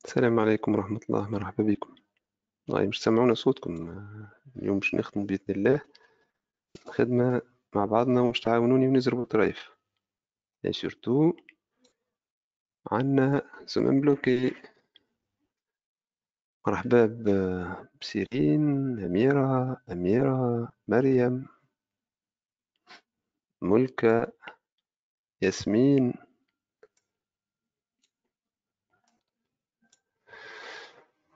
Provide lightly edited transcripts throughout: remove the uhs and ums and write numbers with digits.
السلام عليكم ورحمة الله، مرحبا بكم. مش سامعونا صوتكم. اليوم باش نخدموا بإذن الله خدمة مع بعضنا ومش تعاونوني ونزربوا طرايف. اي سورتو عنا سمن بلوكي. مرحبا بسيرين، أميرة، مريم، ملكة، ياسمين.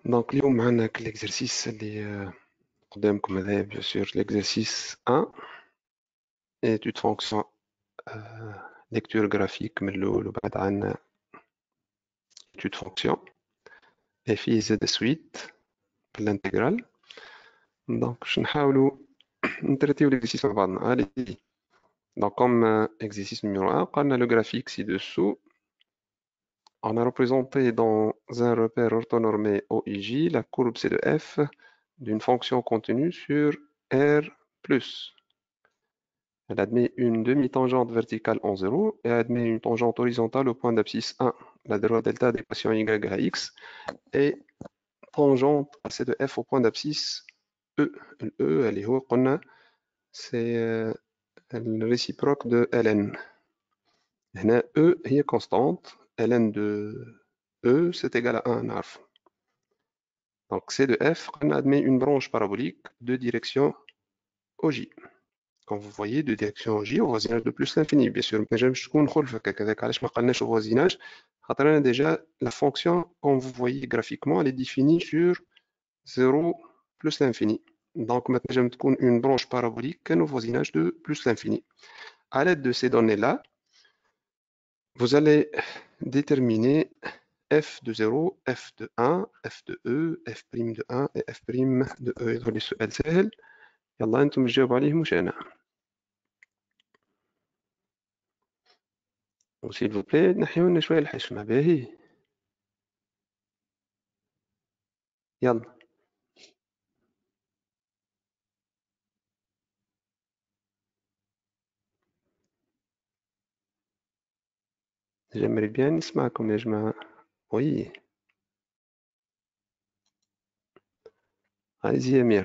دونك اليوم معنا الإكزرسيس اللي قدامكم هذايا بيان سور الإكزرسيس 1 étude fonction lecture graphique من الأول وبعد عنا étude fonction et فيه زاد suite بالانتجرال. دونك باش نحاولوا نترتيو l'exercice مع بعضنا. Allez. Donc comme exercice numéro 1, قالنا le graphique ci-dessous. On a représenté dans un repère orthonormé OIJ la courbe C de F d'une fonction contenue sur R+. Elle admet une demi-tangente verticale en 0 et admet une tangente horizontale au point d'abscisse 1. La droite delta d'équation y à x est tangente à C de F au point d'abscisse E. E, elle est haut, c'est le réciproque de ln. هنا E est constante, ln de E c'est égal à 1 نعرف. Donc C de F on admet une branche parabolique de direction OJ. Quand vous voyez de direction OJ au voisinage de plus l'infini, bien sûr, mais j'aime تكون خلفك هكذاك علاش ما قالناش au voisinage خاطر déjà la fonction quand vous voyez graphiquement elle est définie sur 0 plus l'infini. Donc maintenant j'aime تكون une branche parabolique au voisinage de plus l'infini. À l'aide de ces données-là, vous allez déterminer f de 0, f de 1, f de e, f' de 1 et f' de e. يظهر لي السؤال سهل، يلا انتم تجاوبوا عليه مش انا. وسيل فو بلاي نحيو لنا شويه الحشمه باهي. يلا j'aimerais bien نسمعكم يا جماعه. وي allez-y Amir.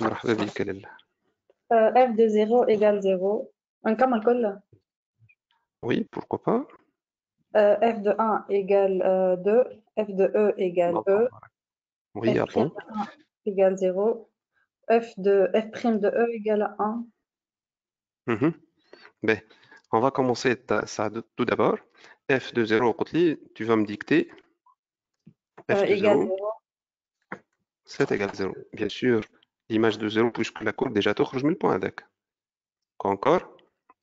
مرحبا بك لاله. f de 0 égale 0. نكمل كله. Oui, pourquoi pas. f de 1 égale 2, f de e égale e, oui, f' de 1 égale 0, f' de e égale 1. Ben, on va commencer ça tout d'abord. F de 0, tu vas me dicter. F de égale 0, 0. c'est égal 0. Bien sûr, l'image de 0 puisque la courbe déjà تخرج من البوان هذاك. Encore.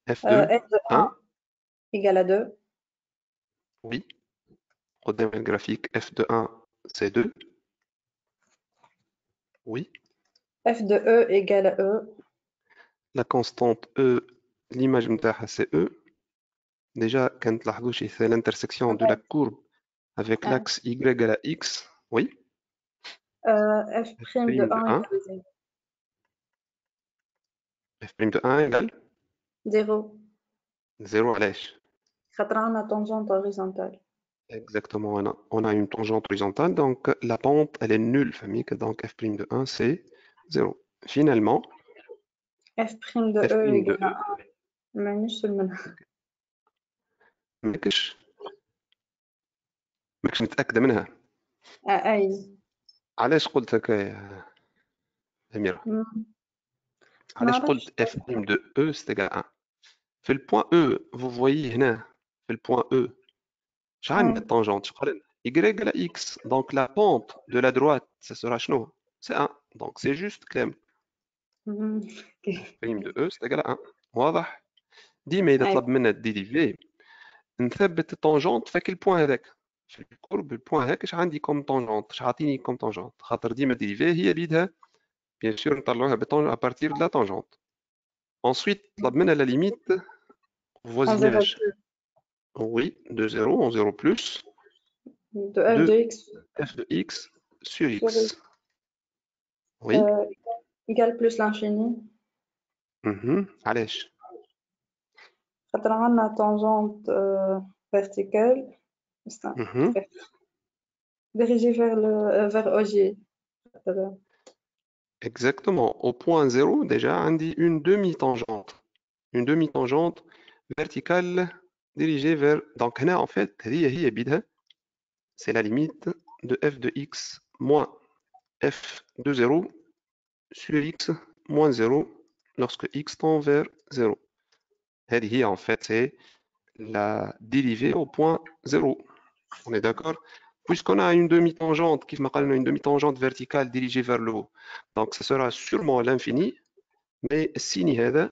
F de f de 1 égale à 2. Oui. قدام le graphique F de 1, c'est 2. Oui. F de E égale à E. La constante E, l'image نتاعها c'est E. Déjà, quand c'est l'intersection de la courbe avec l'axe Y à la X. Oui. F' de 1 égale 0. F' de 1 égale 0. 0 علاش؟ خاطر عندنا tangente horizontale. Exactement, on a une tangente horizontale, donc la pente, elle est nulle, famille, donc f' de 1, c'est 0. Finalement, f' de f' E de égale à 1. مانيش منها. ماكش متأكدة منها. أي. علاش قلت هكا يا أميرة؟ علاش قلت f' de E c'est égal à 1. في البوان E, vous voyez هنا في البوان E, شعندنا tangente شقرن y à la x, donc la pente de la droite, ça sera شنو؟ C'est 1, donc c'est juste كلام. f' de E c'est égal à 1. واضح؟ ديما إذا طلب منا الديريفي نثبت الطونجونت في البوان هذاك في الكورب البوان هاك اش عندي كوم طونجونت اش عاطيني كوم طونجونت خاطر ديما الديريفي هي بيدها بيان سور نطلعوها ابارتير دو لا طونجونت. انسويت طلب منا لا ليميت voisinage. Oui, de 0 en 0 plus de f de x f de x sur x. Oui. Égale plus l'infini. علاش؟ خاطر عندنا tangente verticale. dirigé vers OJ. Exactement. Au point 0, déjà, on dit une demi-tangente. Une demi-tangente verticale dirigée vers... Donc, là, en fait, c'est la limite de f de x moins f de 0 sur x moins 0 lorsque x tend vers 0. هذه en fait c'est la dérivée au point 0. On est d'accord? Puisqu'on a une demi-tangente, qui une demi-tangente verticale dirigée vers le haut, donc ça sera sûrement l'infini, mais سيني هذا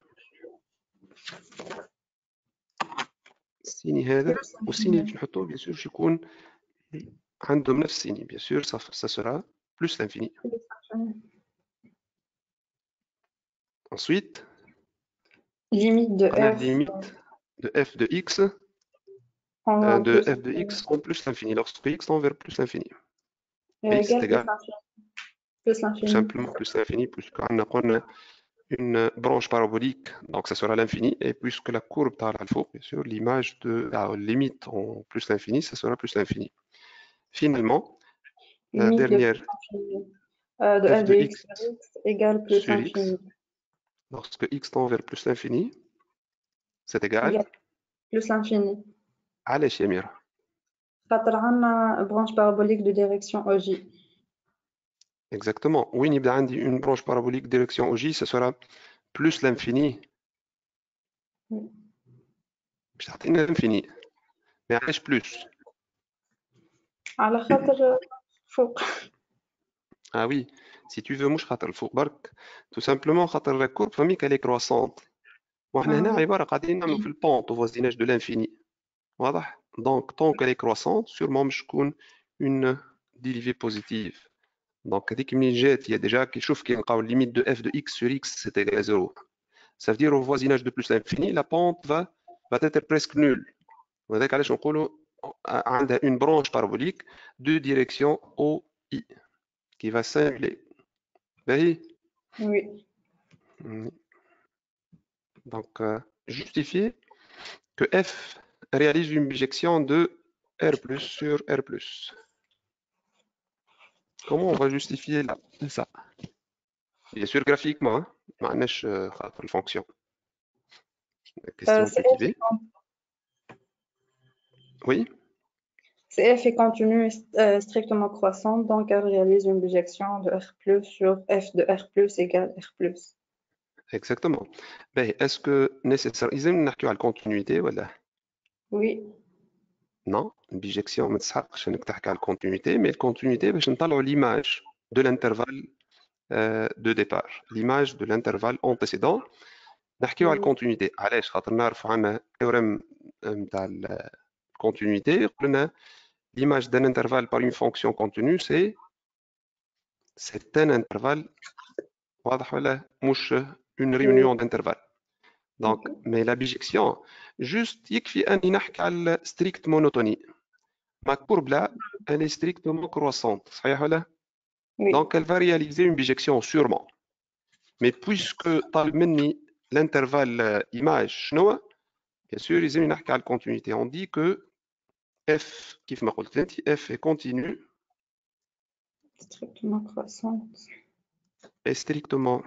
والسيني اللي باش نحطوه bien sûr باش يكون عندهم نفس السيني bien sûr ça sera plus l'infini. Ensuite, Limite de on a la f limite de f de x en de plus f de x en plus l'infini, lorsque x tend vers plus l'infini. x est égale égal plus tout l'infini. simplement plus l'infini, puisqu'on a une branche parabolique, donc ça sera l'infini, et puisque la courbe par l'alpha, bien sûr, l'image de la limite en plus l'infini, ça sera plus l'infini. Finalement, la Limite de dernière plus l'infini de f f de de x x sur x égale plus sur x, l'infini. lorsque x tend vers plus l'infini, c'est égal Égale plus l'infini. à l'échémère. خاطر عندنا branche parabolique de direction OJ. Exactement. Oui, il y a une branche parabolique direction OJ, ça sera plus l'infini. مش تعطينا l'infini. Mais علاش plus? على خاطر فوق. Ah oui, si tu veux مش خاطر الفوق برك, tout simplement خاطر la courbe فميك elle est croissante. وإحنا هنا عبارة قاعدين نعملوا في البونت au voisinage de l'infini. واضح؟ Donc tant qu'elle est croissante, sûrement مش تكون une dérivée positive. Donc هذيك منين جات هي déjà كي تشوف كي نلقاو limite de f de x sur x c'est égal à 0. Ça veut dire au voisinage de plus l'infini, la pente va être presque nulle. وهذاك علاش نقولوا عندها une branche parabolique de direction OI qui va s'annuler. باهي؟ Oui. Donc justifier que f réalise une bijection de R plus sur R plus. Comment on va justifier là, ça? Bien sûr graphiquement, hein? معناش خاطر الفونكسيون. Question cultivée. Oui, C'est f est continue strictement croissante, donc elle réalise une bijection de R plus sur f de R plus égale R plus. exactement. Ben, est-ce que nécessaire إذا نحكيو على الكونتينيتي ولا Oui. non? البيجيكسيون ما تسحقش انك تحكي على الكونتينيتي، mais الكونتينيتي باش نطلعوا l'image de l'intervalle de départ, l'image de l'intervalle antécédent. نحكيو على الكونتينيتي علاش؟ خاطر نعرفوا عندنا théorème نتاع الكونتينيتي قلنا l'image d'un intervalle par une fonction continue c'est un intervalle. واضح ولا مش une réunion d'intervalles. Donc, mais la bijection, juste يكفي أني نحكي على strict monotonie. Ma courbe là, elle est strictement croissante. صحيح ولا؟ Oui. Donc, elle va réaliser une bijection sûrement. Mais puisque طالب مني l'intervalle image شنو؟ Bien sûr, لازم نحكي على continuité. On dit que f كيف ما قلت انت f est continue Strictement croissante. est strictement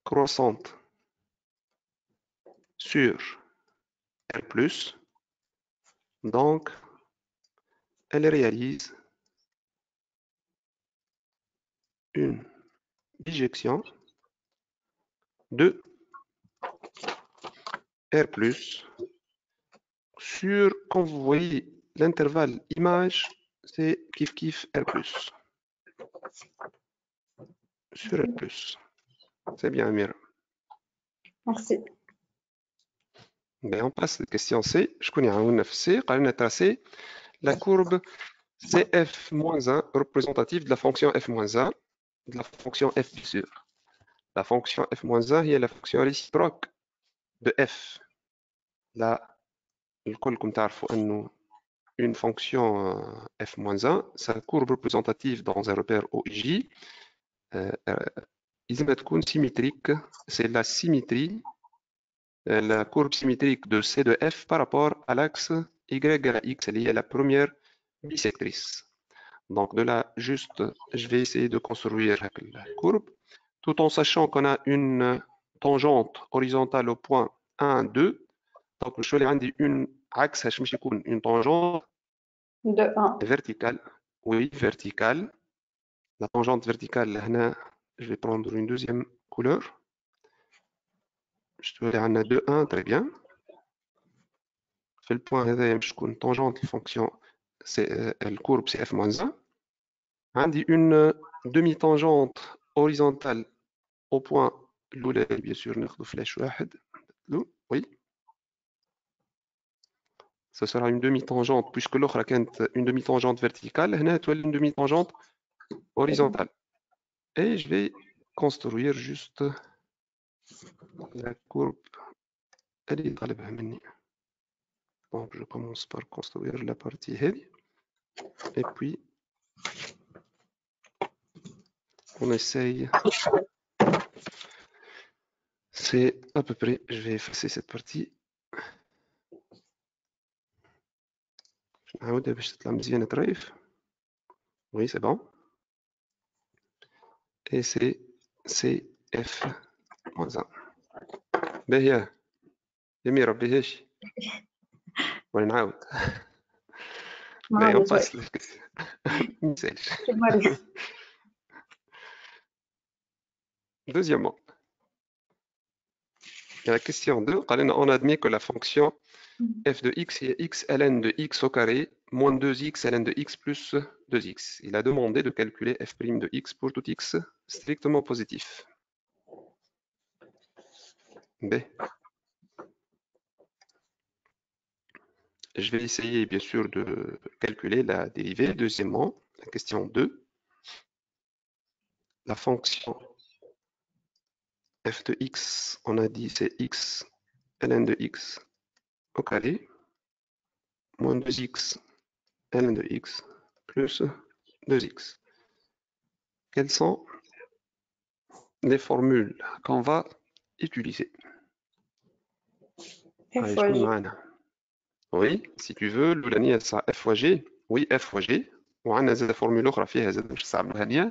croissante sur R+, donc elle réalise une bijection de R+, sur, quand vous voyez l'intervalle image, c'est kiff kiff R+. Sur R+. C'est bien, Amir. Merci. Ben, on passe à la question C. Je connais un C. On a tracé la courbe CF-1 représentative de la fonction F-1, de la fonction F sûr. La fonction F-1 est la fonction réciproque de F. Là, الكلكم تعرفوا أنه une fonction f-1, sa courbe représentative dans un repère OIJ, لازم تكون symétrique, c'est la symétrie, la courbe symétrique de C de F par rapport à l'axe Y à la X, elle est la première bisectrice. Donc de là, juste, je vais essayer de construire la courbe, tout en sachant qu'on a une tangente horizontale au point 1, 2. Donc je vais dire une axe, une tangente De 1. verticale. Oui, verticale. La tangente verticale, là, je vais prendre une deuxième couleur. Je te dire, on a 2, 1, très bien. Fait le point هذايا باش تكون tangente الفونكسيون c'est الcourbe c'est f-1. عندي une demi-tangente horizontale au point الأولى bien sûr ناخذ فلاش واحد. Oui, ce sera une demi-tangente puisque l'autre كانت une demi-tangente verticale, هنا تولي une demi-tangente horizontale. Et je vais construire juste la courbe اللي طالبها مني. Donc je commence par construire la partie هذه et puis on essaye. C'est à peu près, je vais effacer cette partie. نعاودها باش تطلع مزيانة طريف. Oui, c'est bon. Et c'est CF-1. باهية يا ميرا باهياش ولا نعاود. باهي on passe la question. ميسالش. Deuxièmement, la question 2, on admet que la fonction f de x est x ln de x au carré moins 2x ln de x plus 2x. Il a demandé de calculer f' de x pour tout x strictement positif. B. Je vais essayer bien sûr de calculer la dérivée. Deuxièmement, la question 2. La fonction f de x, on a dit c'est x ln de x au carré moins 2x ln de x plus 2x. Quelles sont les formules qu'on va utiliser? F fois G. Oui, si tu veux, l'oulani elle sera f fois g. Oui, f fois g. وعندنا زاد formule أخرى فيها زاد باش نستعملوها هنيا.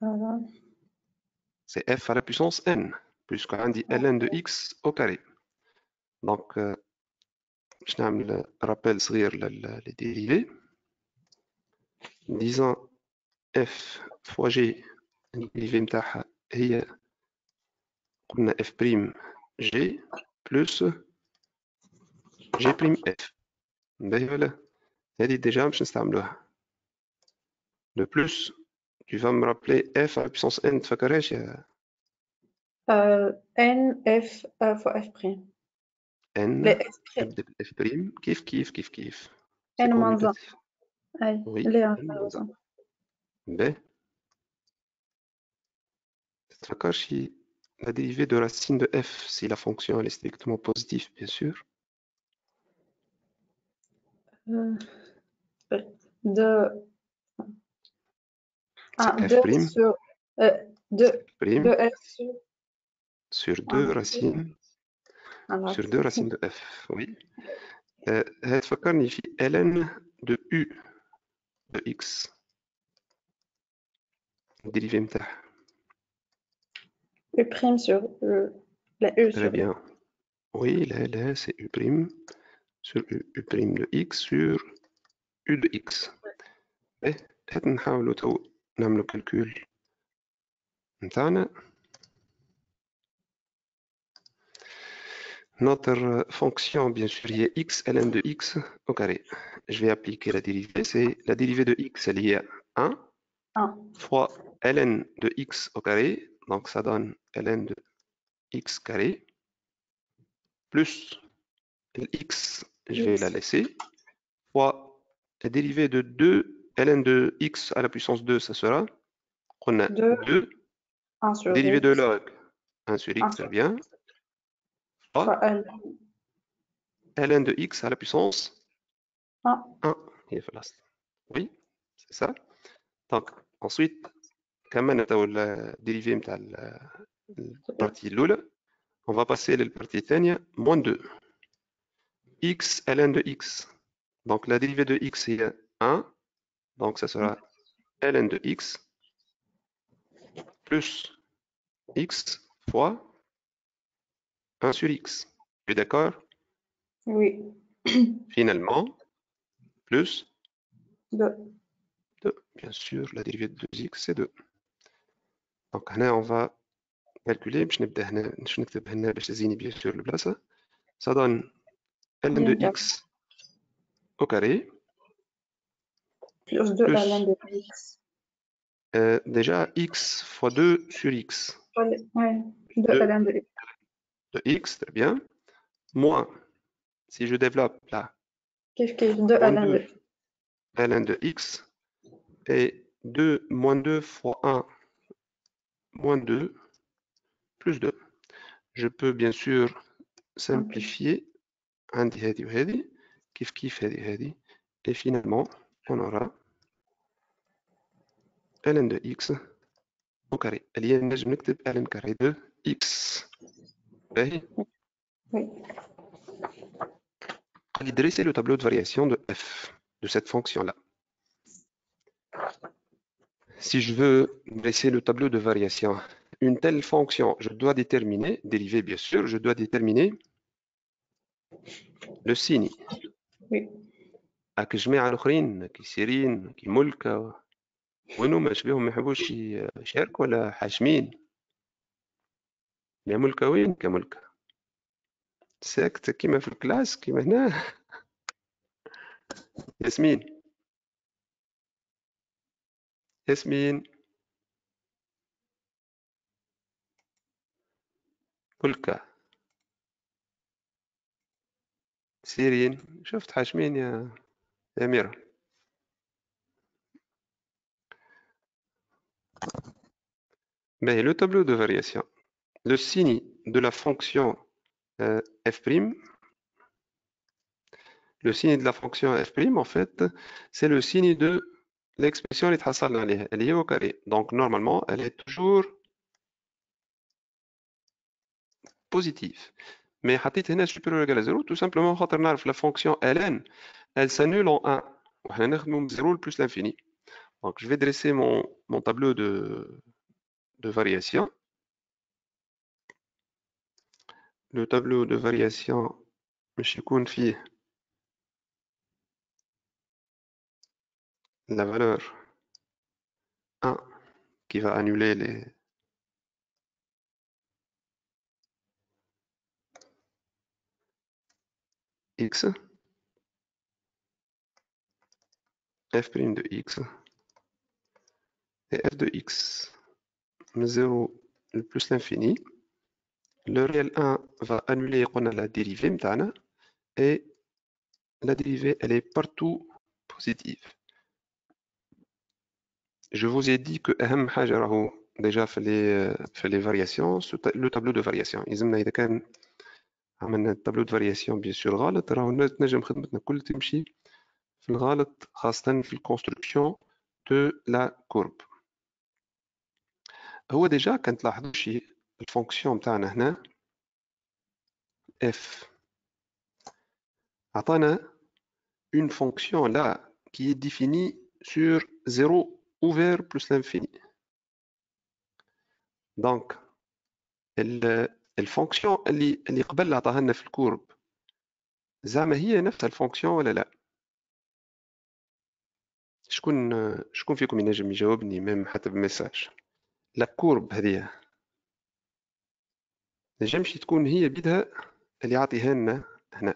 Voilà. C'est f à la puissance n, puisque عندي ln de x au carré. Donc, باش نعمل rappel صغير les dérivés. Disons f fois g, الديريفي نتاعها هي قلنا f prime g plus g prime f. باهي ولا؟ هذه déjà باش نستعملوها. De plus, tu vas me rappeler f à la puissance n, تفكرهاش يا N F fois F prime. n Les F prime. ابدا بالاف بريم كيف N c'est moins 1. commutatif. Allez, Oui, les n moins 1. B. تتفكر شي la dérivée de racine de f si la fonction elle est strictement positive, bien sûr. De C'est 2 f prime sur 2 prime F sur 2 racines alors, sur 2 racines de f. Oui. تفكرني في ln de u de x. dérivée نتاعها. U prime sur la U Très sur bien. Oui, là c'est u prime sur u prime de x sur u de x. Et نحاولوا تو نعملوا calcul نتاعنا. Notre fonction, bien sûr, est x ln de x au carré. Je vais appliquer la dérivée. C'est la dérivée de x est liée à 1 fois ln de x au carré. Donc, ça donne ln de x carré plus x, je vais la laisser, fois la dérivée de 2 ln de x à la puissance 2, ça sera on a 2 1 sur dérivée X. de log 1 sur x, très bien, fois ln de x à la puissance 1. Oui, c'est ça. Donc, ensuite, كمان نتاو الديريفي نتاع البارتي الأولى. On va passer للبارتي الثانية moins 2 x ln de x. Donc la dérivée de x est 1 Donc, ça sera ln de x plus x fois 1 sur x. Tu es d'accord? Oui. Finalement, plus 2. 2. Bien sûr, la dérivée de 2x, c'est 2. Donc, là, on va calculer. باش نبدا هنا باش نكتب هنا باش تزيني bien sûr البلاصة. Ça donne ln de x au carré Plus 2 ln plus de x. déjà x fois 2 sur x. Ouais. 2 2 ln de x. de x, très bien. Moins, si je développe là, Kif 2 moins ln de 2 ln de x et 2 moins 2 fois 1 moins 2 plus 2. Je peux bien sûr simplifier عندي هذه وهذه كيف هذه et finalement on aura ln de x au carré. اللي هي نجم نكتب ln carré de x. باهي. Oui. قال dresser le tableau de variation de f de cette fonction là. Si je veux dresser le tableau de variation, une telle fonction, je dois déterminer, dériver bien sûr, je dois déterminer le signe. Oui. هاك الجماعة الآخرين كي سيرين كي ملكة وينهم اش بيهم ما يحبوش يشاركوا ولا حاشمين؟ يا ملكة وين كملكة؟ ساكتة كيما في الكلاس كيما هنا. ياسمين ياسمين ملكة سيرين شفت حاشمين يا أميرة. Mais le tableau de variation, le signe de la fonction f', le signe de la fonction f', en fait, c'est le signe de l'expression اللي تحصلنا عليها اللي هي au carré. Donc normalement, elle est toujours positive. Mais حطيت هنا supérieur égal à 0 tout simplement خاطر نعرف la fonction ln elle s'annule en 1 وحنا نخدمو من 0 plus l'infini. Donc je vais dresser mon tableau de variation. Le tableau de variation باش يكون فيه la valeur 1 qui va annuler les x, f' de x et f de x من 0 plus l'infini. Le réel 1 va annuler la dérivée متاعنا et la dérivée elle est partout positive. Je vous ai dit que أهم حاجة راهو déjà في les variations le tableau de variation. يلزمنا إذا كان عملنا tableau de variation bien sûr غلط راهو نجم خدمتنا كل تمشي في الغلط خاصة في الكونستركسيون de la courbe. هو déjà كان تلاحظوا شي الفونكسيون متاعنا هنا f عطانا une fonction là qui est définie sur 0 ouvert plus l'infini. Donc الفونكسيون اللي قبل عطاها لنا في الكورب زعما هي نفس الفونكسيون ولا لا؟ شكون فيكم ينجم يجاوبني ميم حتى بميساج؟ لا كورب هذه نجمش تكون هي بيدها اللي يعطيها لنا هنا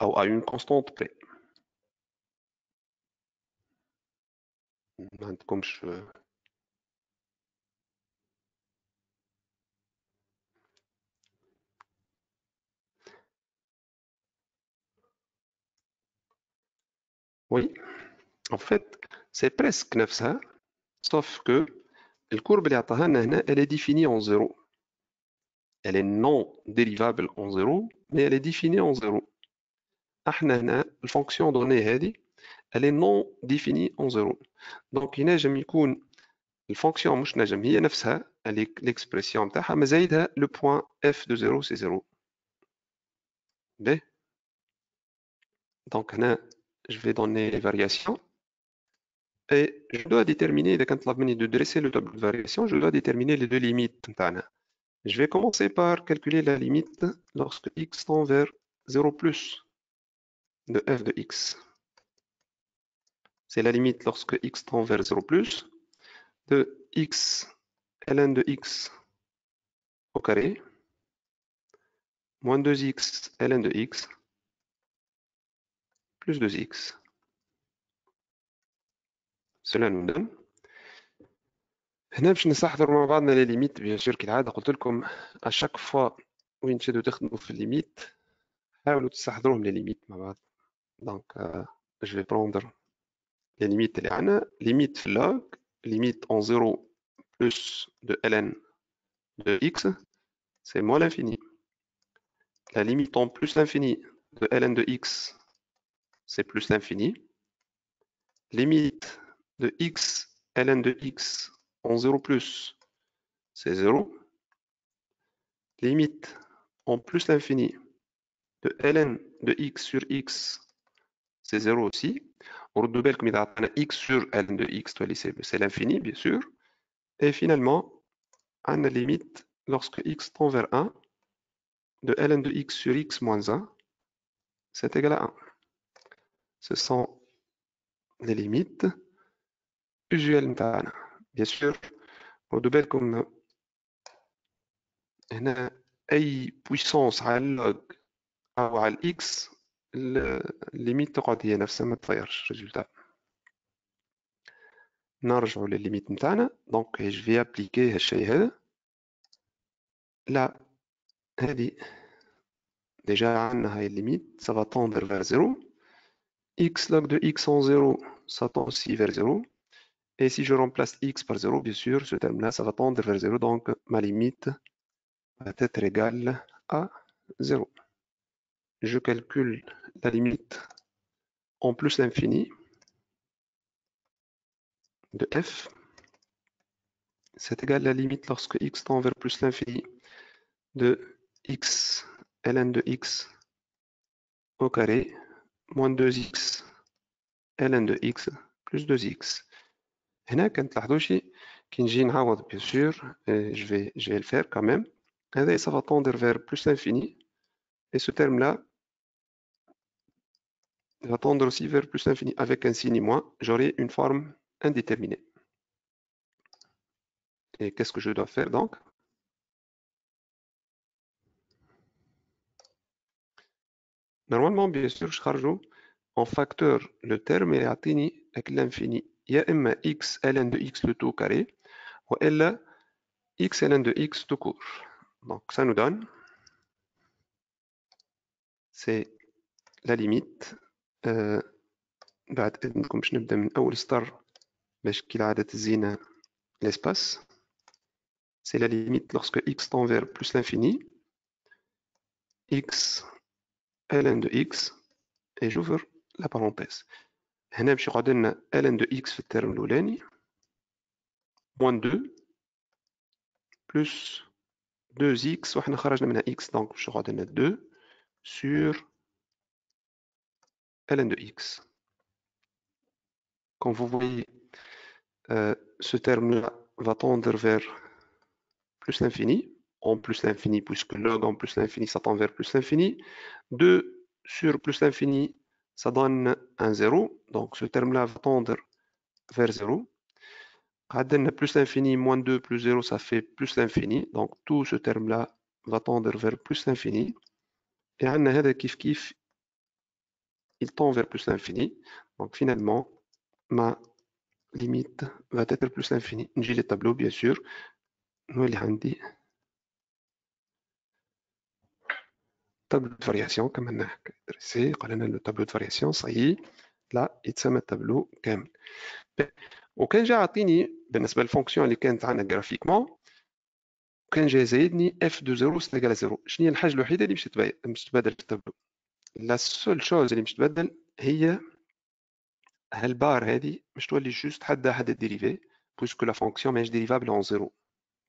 او à une constante près. ما عندكمش oui en fait c'est presque نفسها sauf que الكورب اللي عطاها لنا هنا elle est définie en 0. Elle est non dérivable en 0 mais elle est définie en 0. احنا هنا الفونكسيون donnée هذه elle est non définie en 0. donc ينجم يكون الفونكسيون مش نجم هي نفسها l'expression نتاعها ما زايدها le point f de 0 c'est 0. B. Donc هنا je vais donner les variations Et je dois déterminer, quand on m'a de dresser le tableau de variation, je dois déterminer les deux limites. Je vais commencer par calculer la limite lorsque x tend vers 0 plus de f de x. C'est la limite lorsque x tend vers 0 plus de x ln de x au carré moins 2x ln de x plus 2x. Cela nous donne. هنا باش نستحضر مع بعضنا لي ليميت بيان سور كالعاده قلت لكم à chaque fois وين تشدوا تخدموا في الليميت حاولوا تستحضروهم لي ليميت مع بعض. دونك je vais prendre les limites اللي عندنا limite في log limite en 0 plus de ln de x c'est moins l'infini. La limite en plus l'infini de ln de x c'est plus l'infini. Limite de x ln de x en 0 plus c'est 0. Limite en plus l'infini de ln de x sur x, c'est 0 aussi. وردوا بالكم إذا عطينا x sur ln de x, c'est l'infini, bien sûr. Et finalement, on a limite lorsque x tend vers 1 de ln de x sur x moins 1, c'est égal à 1. Ce sont les limites usuelles. Bien sûr, ردوا بالكم هنا أي puissance على اللوج أو على الإكس الليميت تقعد هي نفسها ما تغيرش résultat. نرجعوا للليميت نتاعنا دونك جو في ابليكي هالشيء هذا. لا هذه ديجا عندنا هاي الليميت ça va tendre vers 0. x log de x en 0 ça tend aussi vers 0. Et si je remplace x par 0, bien sûr, ce terme-là, ça va tendre vers 0. Donc, ma limite va être égale à 0. Je calcule la limite en plus l'infini de f. C'est égal à la limite lorsque x tend vers plus l'infini de x ln de x au carré moins 2x ln de x plus 2x. هنا كنتلاحظوا شي كي نجي نعوض bien sûr je vais le faire quand même. هذا ça va tendre vers plus l'infini et ce terme là va tendre aussi vers plus l'infini avec un signe moins. J'aurai une forme indéterminée. Et qu'est-ce que je dois faire donc? Normalement bien sûr je charge en facteur le terme et يعطيني avec l'infini يا إما x ln de x le tout carré ou إلا x ln de x tout court. Donc ça nous donne, c'est la limite. بعد إذنكم باش نبدأ من أول سطر باش كالعادة تزينا l'espace. C'est la limite lorsque x tend vers plus l'infini. x ln de x et j'ouvre la parenthèse. هنا باش يقعد لنا ln de x في الترم الأولاني moins 2 plus 2x وحنا خرجنا منها x donc باش يقعد لنا 2 sur ln de x. Quand vous voyez ce terme-là va tendre vers plus l'infini, en plus l'infini, puisque log en plus l'infini, ça tend vers plus l'infini. 2 sur plus l'infini, ça donne un 0. Donc ce terme-là va tendre vers 0. Plus l'infini, moins 2 plus 0, ça fait plus l'infini. Donc tout ce terme-là va tendre vers plus l'infini. Et on a kif kif, il tend vers plus l'infini. Donc finalement, ma limite va être plus l'infini. J'ai les tableaux, bien sûr. Nous, il y a un tableau de variation comme on a dressé. Le tableau de variation, ça y est. Là, il s'appelle tableau كامل. وكان جا عطيني بالنسبه للفونكسيون اللي كانت عندنا جرافيكمون كان جا زايدني اف دو 0 ستيغال 0. شنو هي الحاجه الوحيده اللي باش تتبادل في التابلو؟ لا سول شوز اللي باش تبدل هي هالبار هذه باش تولي جوست حدها حد الديريفي بويسكو لا فونكسيون ماهيش ديريفابل اون زيرو.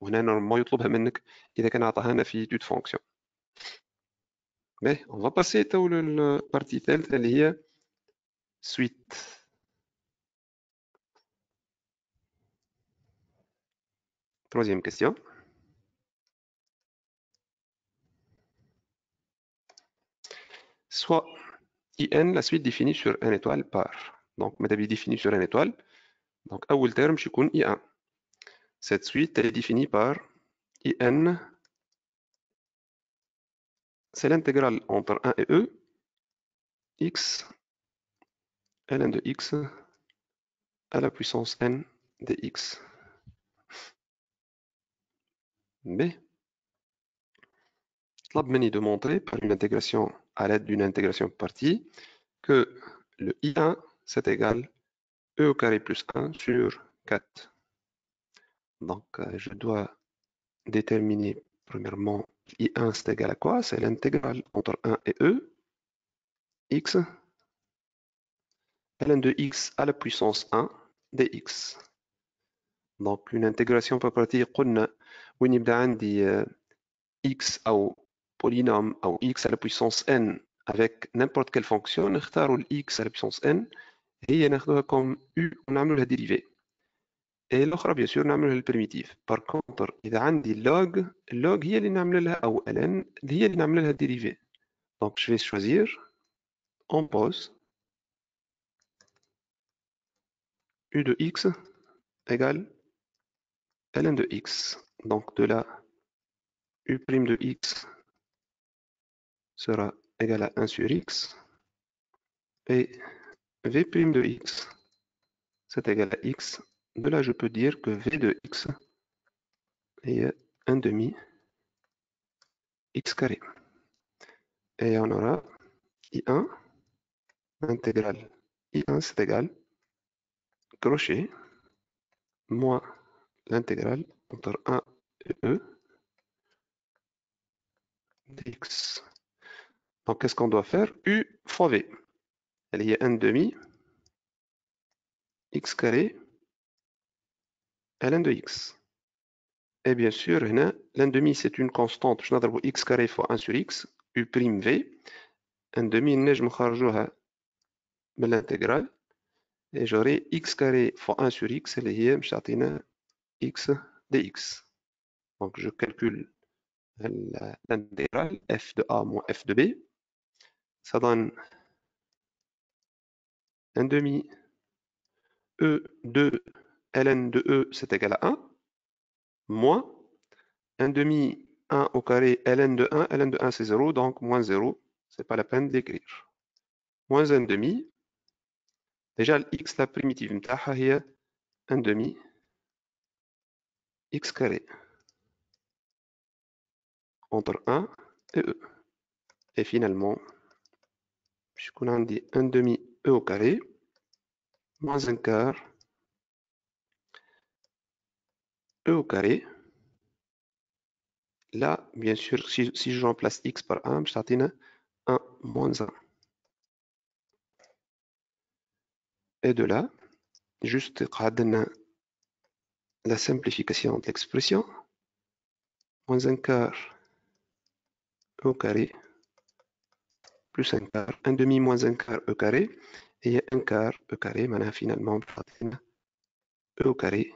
وهنا نورمالمون يطلبها منك اذا كان عطاها لنا في توت فونكسيون. باهي اون فا باسي تو للبارتي الثالثه اللي هي سويت. Troisième question. Soit IN, la suite définie sur n étoile par. Donc, ما تبي définie sur n étoile. Donc, أول terme يكون I1. Cette suite, elle est définie par IN. C'est l'intégrale entre 1 et E, x, ln de x à la puissance n de x. Mais, طلب مني de montrer par une intégration à l'aide d'une intégration partie que le I1, c'est égal E au carré plus 1 sur 4. Donc, je dois déterminer premièrement I1 c'est égal à quoi? C'est l'intégrale entre 1 et E, x, ln de x à la puissance 1 dx. Donc, une intégration par partie, قلنا وين يبدا عندي x أو polynôme أو x à la puissance n avec n'importe quelle fonction, نختاروا x à la puissance n هي ناخذوها comme u ونعملوا لها dérivée. Et l'autre, bien sûr, نعمل لها البريميتيف. Par contre, إذا عندي اللوج هي اللي نعمل لها أو ln هي اللي نعمل لها dérivée. Donc, je vais choisir, on pose u de x égale ln de x. Donc, de là, u' de x sera égal à 1 sur x et v' de x c'est égal à x. De là, je peux dire que v de x est 1 demi x carré. Et on aura I1, intégrale I1 c'est égal crochet moins l'intégrale entre 1 et E dx. Donc, qu'est-ce qu'on doit faire? U fois V. Elle est 1 demi x carré ln de x. Et bien sûr, l'un demi c'est une constante. Je n'adresse x carré fois 1 sur x, u prime v. 1 demi, je vais l'intégrale. Et j'aurai x carré fois 1 sur x, اللي هي مش تعطينا x dx. Donc je calcule l'intégrale f de a moins f de b. Ça donne 1 demi e de ln de e, c'est égal à 1, moins 1 demi 1 au carré ln de 1. Ln de 1 c'est 0, donc moins 0. C'est pas la peine d'écrire. Moins 1 demi. Déjà, x, la primitive متاعها هي 1 demi x carré entre 1 et e. Et finalement, je connais dit 1 demi e au carré moins un quart e au carré. Là, bien sûr, si je remplace x par 1, je t'atteins 1 moins 1. Et de là, juste la simplification de l'expression. Moins un quart e au carré plus un quart. 1 demi moins un quart e carré. Et un quart e carré, maintenant finalement, e au carré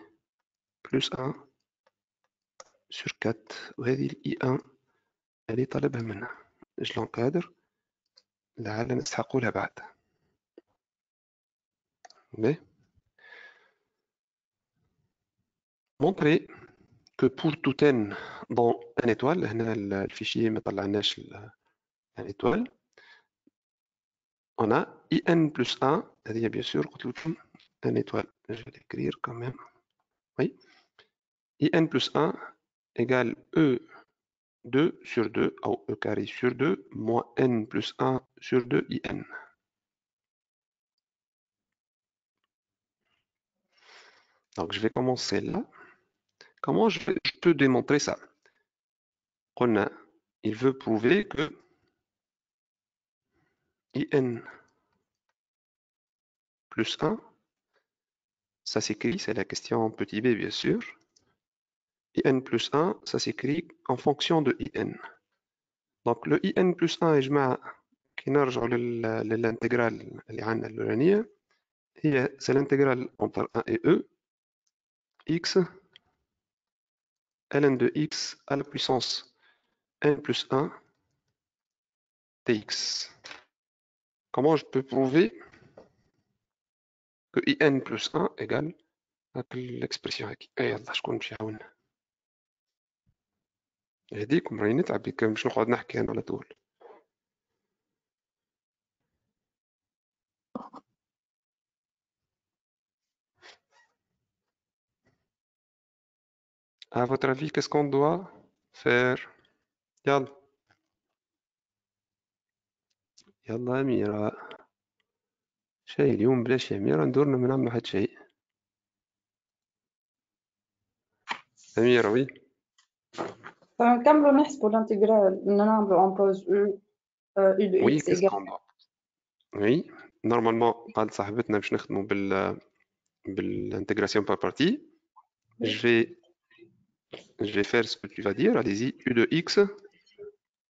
plus 1 sur 4. وهذه I1 اللي طلبها منا. Je l'encadre لعل نستحقوا لها بعد. Mais montrer que pour tout n dans un étoile, هنا الفيشير ما طلعناش un étoile, on a IN plus 1, c'est-à-dire bien sûr قلت لكم un étoile. Je vais l'écrire quand même. Oui. IN plus 1 égale E2 sur 2, ou E carré sur 2, moins N plus 1 sur 2 IN. Donc je vais commencer là. Comment je peux démontrer ça? Il veut prouver que IN plus 1, ça s'écrit, c'est la question en petit b bien sûr. IN plus 1, ça s'écrit en fonction de IN. Donc le IN plus 1 est qui نرجعوا للانتجرال اللي عندنا الأولانية هي c'est l'intégrale entre 1 et E x ln de x à la puissance n plus 1 dx. Comment je peux prouver que in plus 1 égale à l'expression هكي؟ يلا شكون باش يعاوننا؟ هذيكم راني نتعب بك باش نقعد نحكي انا على طول. À votre avis, qu'est-ce qu'on doit faire? يلا يلا أميرة. شاي اليوم بلاش يا أميرة ندورنا ما نعملو حتى شيء. أميرة وي. فنكملوا نحسبوا الانتجرال نعملوا en pose u u de Oui, x qu'est-ce égale qu'on doit? Oui, normalement قال صاحبتنا باش نخدموا بالintégration par partie. Je vais faire ce que tu vas dire. Allez-y, u de x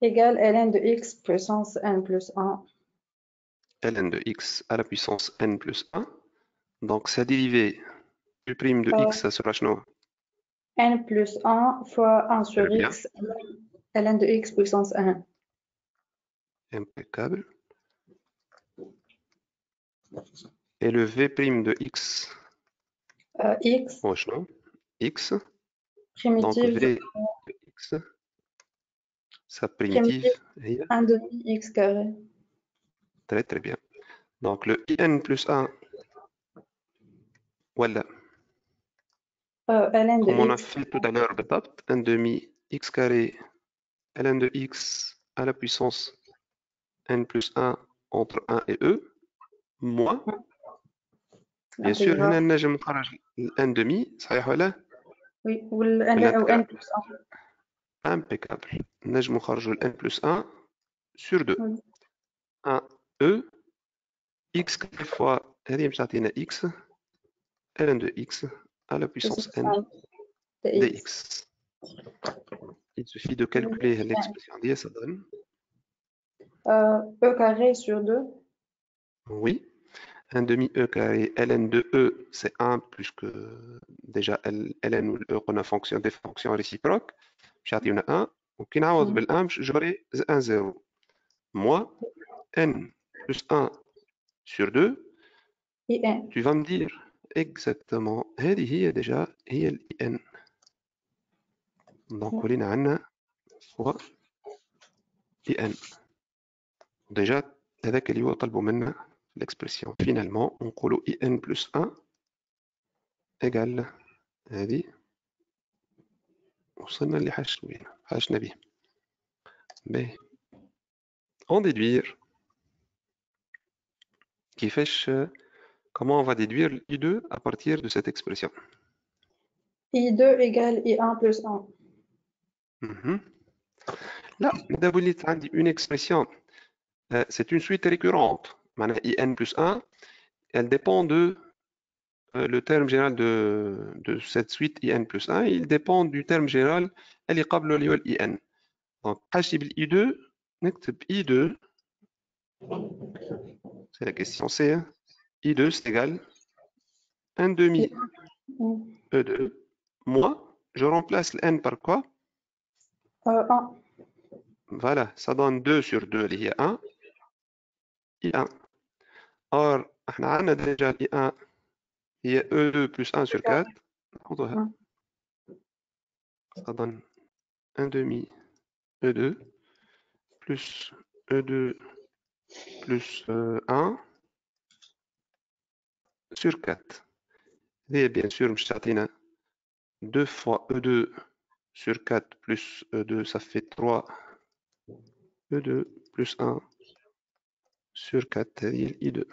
égale ln de x puissance n plus 1 ln de x à la puissance n plus 1. Donc sa dérivée u prime de x, ça sera شنو؟ n plus 1 fois 1 sur Très bien, x ln de x puissance 1. impeccable. Et le v prime de x, x هو شنو؟ x. Donc primitive v de x, sa primitive, هي 1 demi x carré très très bien. Donc le in plus 1, voilà, ln de comme on a x fait tout à l'heure, بالضبط, 1 demi x carré ln de x à la puissance n plus 1 entre 1 et e, moins, bien sûr, l'intégral. هنا نجم نخرج ال n demi, صحيح ولا؟ Oui, ou n بالانتجرال. plus 1. Impeccable. نجم نخرجوا ال n plus 1 sur 2. Oui, 1 e x carré fois هذه باش تعطينا x ln de x à la puissance puissance n 1 de x. dx. Il suffit de calculer l'expression دي, ça donne. E carré sur 2. Oui, 1 demi e carré ln de e, c'est 1 plus que déjà ln ou e qu'on a des fonctions réciproques. باش يعطيونا 1 وكي نعوض بال 1 باش جوري 1 0 moins n plus 1 sur 2. IN. Tu vas me dire exactement هذه هي déjà هي ال n. Donc ولينا عندنا هو ان. déjà هذاك اللي هو طلبوا منا l'expression. Finalement نقولوا ان plus 1 égale هذه. وصلنا اللي حاجتنا به. باهي. En déduire. كيفاش comment on va déduire I2 à partir de cette expression? I2 égale I1 plus 1. لا ماذا وليت عندي une expression. C'est une suite récurrente. معناها IN plus 1, elle dépend de le terme général de cette suite IN plus 1, il dépend du terme général اللي قبله اللي هو ال IN. Donc حاجتي بال I2 نكتب I2, c'est la question C, hein. I2 c'est égal 1 demi E2 moins, je remplace le N par quoi? 1. Voilà, ça donne 2 sur 2 اللي هي 1 I1. Or احنا عندنا déjà ال I1 هي E2 plus 1 sur 4. نعوضوها. Ça donne 1 demi E2 plus E2 plus 1 sur 4. Et bien sûr, je تعطينا 2 fois E2 sur 4 plus E2, ça fait 3 E2 plus 1 sur 4, هذه I2.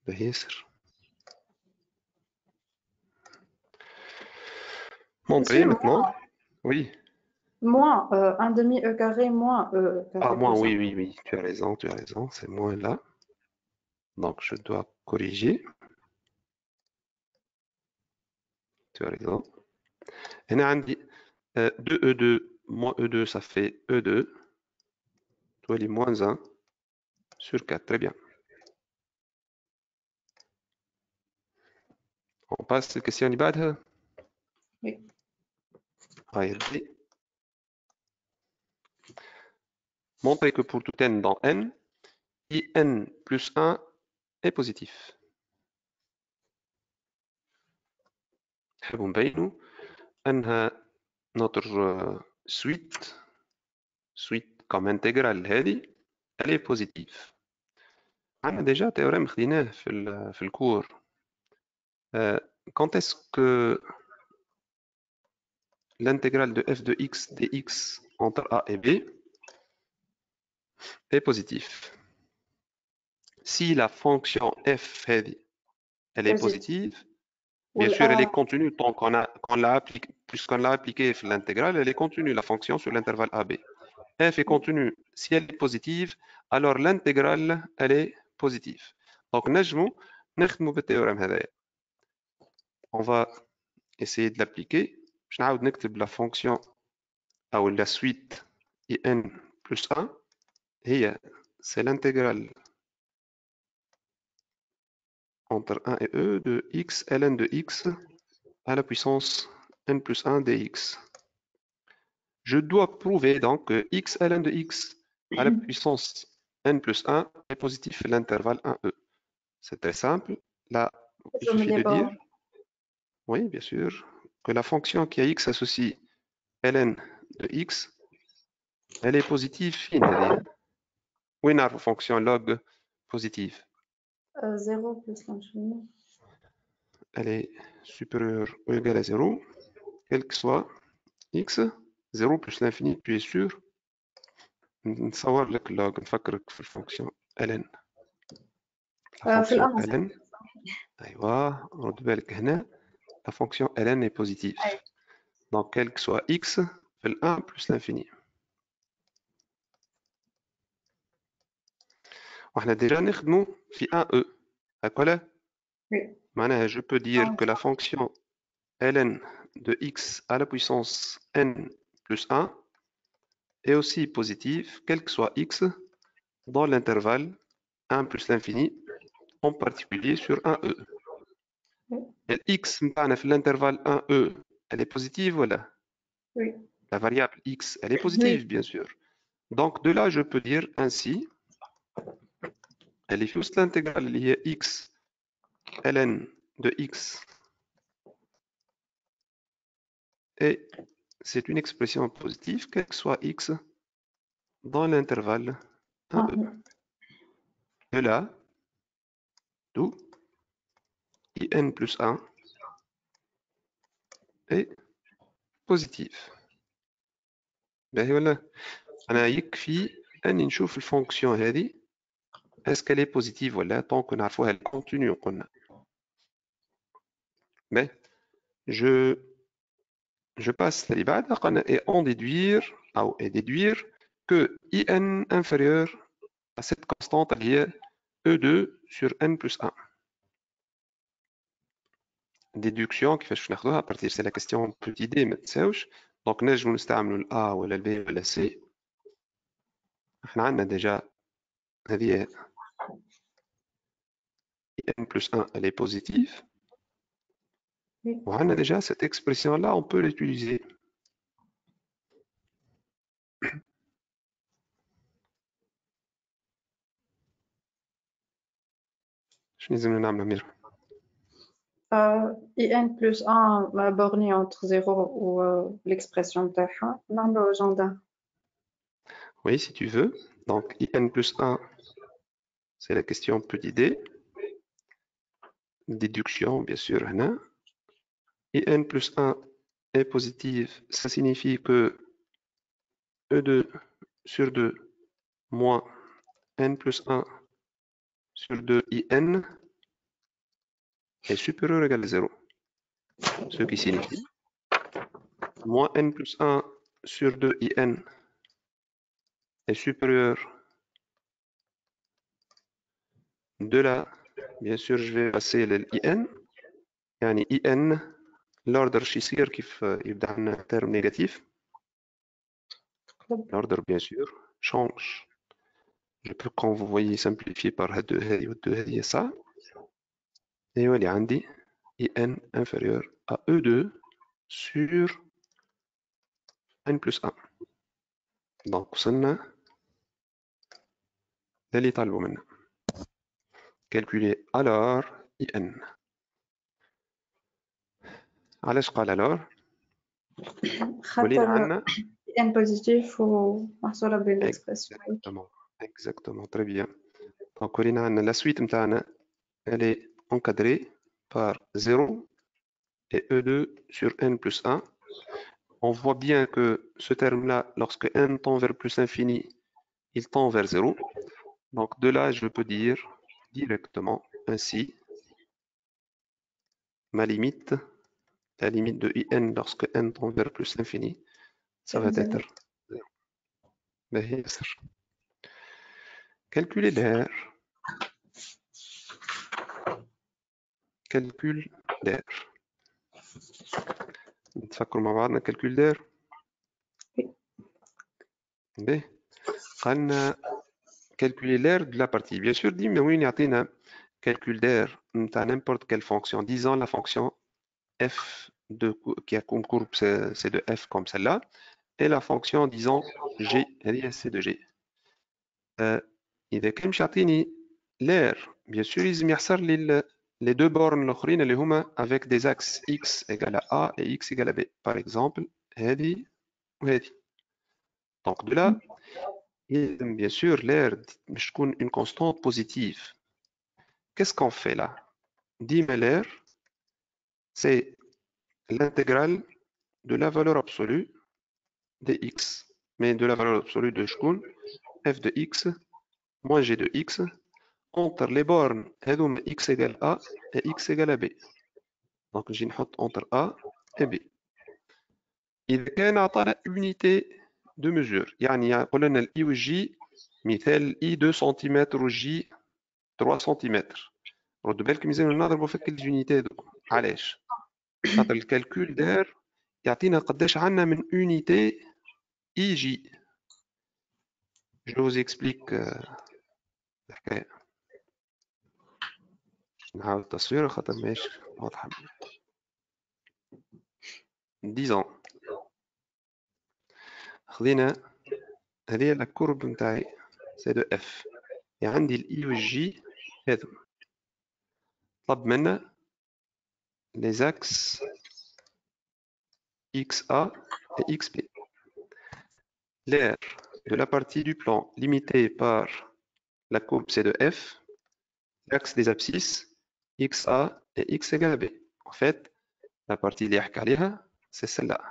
باهي ياسر. Montrer maintenant. Oui. Moins 1 demi E carré moins E Ah, carré moins, plus 1. oui, oui, oui. Tu as raison. C'est moins là. Donc, je dois corriger. Tu as raison. هنا عندي 2E2 moins E2, ça fait E2. Tu as les moins 1 sur 4. Très bien. On passe à la question اللي بعدها. Oui. AD. Montrer que pour tout n dans n, IN plus 1 est positif. نحبوا نبينوا أنها notre suite comme intégrale هذه elle est positive. عندنا déjà théorème خديناه في الكور. Quand est-ce que l'intégrale de f de x dx entre a et b est positive? Si la fonction f هذه elle est positive, bien sûr elle est contenue tant qu'on l'a appliqué, puisqu'on l'a appliqué sur l'intégrale, elle est contenue la fonction sur l'intervalle AB. F est contenue, si elle est positive, alors l'intégrale elle est positive. Donc نجمو نخدمو بالتhéorème هذايا. On va essayer de l'appliquer. Je vais نكتب la fonction ou la suite in plus 1 et c'est l'intégrale entre 1 et e de x ln de x à la puissance n plus 1 dx. Je dois prouver donc que x ln de x à la puissance n plus 1 est positif à l'intervalle 1e. C'est très simple. Là, il suffit de dire, oui, bien sûr, que la fonction qui a x associe ln de x, elle est positive fine. Oui, une fonction log positive. 0 plus l'infini. Elle est supérieure ou égale à 0, quel que soit x, 0 plus l'infini, tu es sûr. نصور لك log نفكرك في الفونكسيون ln. La fonction ln, أيوة رد بالك هنا la fonction ln est positive. Donc quel que soit x في ال 1 plus l'infini. وإحنا déjà نخدمو في 1e. هاك ولا؟ معناها je peux dire que la fonction ln de x à la puissance n plus 1 est aussi positive, quel que soit x, dans l'intervalle 1 plus l'infini, en particulier sur 1e. Et x متاعنا في l'intervalle 1e, elle est positive ولا؟ Oui. La variable x, elle est positive, bien sûr. Donc de là, je peux dire ainsi, elle est juste l'intégrale liée x ln de x. Et c'est une expression positive, quel que soit x, dans l'intervalle 1e. De là, d'où in plus 1 est positive. باهي ولا؟ أنا يكفي أني نشوف الفونكسيون هذه est-ce qu'elle est positive ولا tant que نعرفوها elle continue قلنا. Mais je passe اللي بعدها قلنا et en déduire que in inférieur à cette constante اللي هي e2 sur n plus 1. Déduction كيفاش ناخذوها à partir c'est la question petit d ما تنساوش. Donc نجمو نستعملوا ال A ولا ال B ولا C. احنا عندنا déjà هذه n plus 1 elle est positive. On a déjà cette expression-là, on peut l'utiliser. Je vais vous dire. in plus 1 borné entre 0 ou l'expression de nombre agenda. Oui, si tu veux. Donc, in plus 1, c'est la question petit d. Déduction, bien sûr. In plus 1 est positive. Ça signifie que E2 sur 2 moins n plus 1 sur 2 in est supérieur ou égal à 0. Ce qui signifie moins n plus 1 sur 2 in est supérieur. De là, bien sûr, je vais passer l'in. يعني in l'ordre شو يصير كيف يبدا عندنا terme négatif. L'ordre, bien sûr, change. Je peux, quand vous voyez, simplifier par هذه ça. Et يولي عندي in inférieur à E2 sur n plus 1. Donc وصلنا للي طالبوا منا. Calculer alors in. علاش قال alors؟ ولينا خاطر عندنا ان بوزيتيف ومحصورة بين الاكسبرسيون. exactement très bien. Donc ولينا عندنا la suite نتاعنا elle est encadrée par 0 et E2 sur n plus 1. On voit bien que ce terme-là, lorsque n tend vers plus infini, il tend vers 0. Donc de là, je peux dire directement ainsi ma limite, la limite de in lorsque n tend vers plus l'infini, ça va être 0. باهي ياسر. Calculer l'air. Calcul d'air. نتفكروا مع بعضنا calcul d'air. باهي قالنا calculer l'air de la partie. Bien sûr, ديما وين يعطينا calcul d'air نتاع n'importe quelle fonction. Disons la fonction f qui a comme courbe c'est de f comme celle-là, et la fonction disons g, c'est de g. إذا كان مش يعطيني l'air, bien sûr لازم يحصر لي les deux bornes الأخرين اللي هما avec des axes x égale à a et x égale à b. Par exemple, هذه وهذه. Donc de là, bien sûr l'air مش تكون une constante positive. Qu'est-ce qu'on fait là? ديما l'air, c'est l'intégrale de la valeur absolue de x, mais de la valeur absolue de شكون? f de x moins g de x entre les bornes هذوما x égale a et x égale à b. Donc نجي نحط entre a et b. إذا كان عطانا unité de mesure يعني يقول لنا ال i و g مثال i 2 سنتيمتر و g 3 سنتيمتر. ردوا بالكم لازم نضربوا في كل اليونيتي هذوك. علاش؟ خاطر الكالكول دار يعطينا قداش عندنا من unité i g. Je vous explique الحكاية. نعاود التصوير خاطر ماهيش واضحة. Disons خذينا هذه لا كورب نتاعي سي دو اف، عندي الاي والجي هذوما، طلب منا لي زاكس اكس ا et اكس بي. L'air de la partie du plan limitée par la courbe C de F, l'axe des abscisses XA et X égale à B. En fait, la partie اللي يحكي عليها c'est celle-là.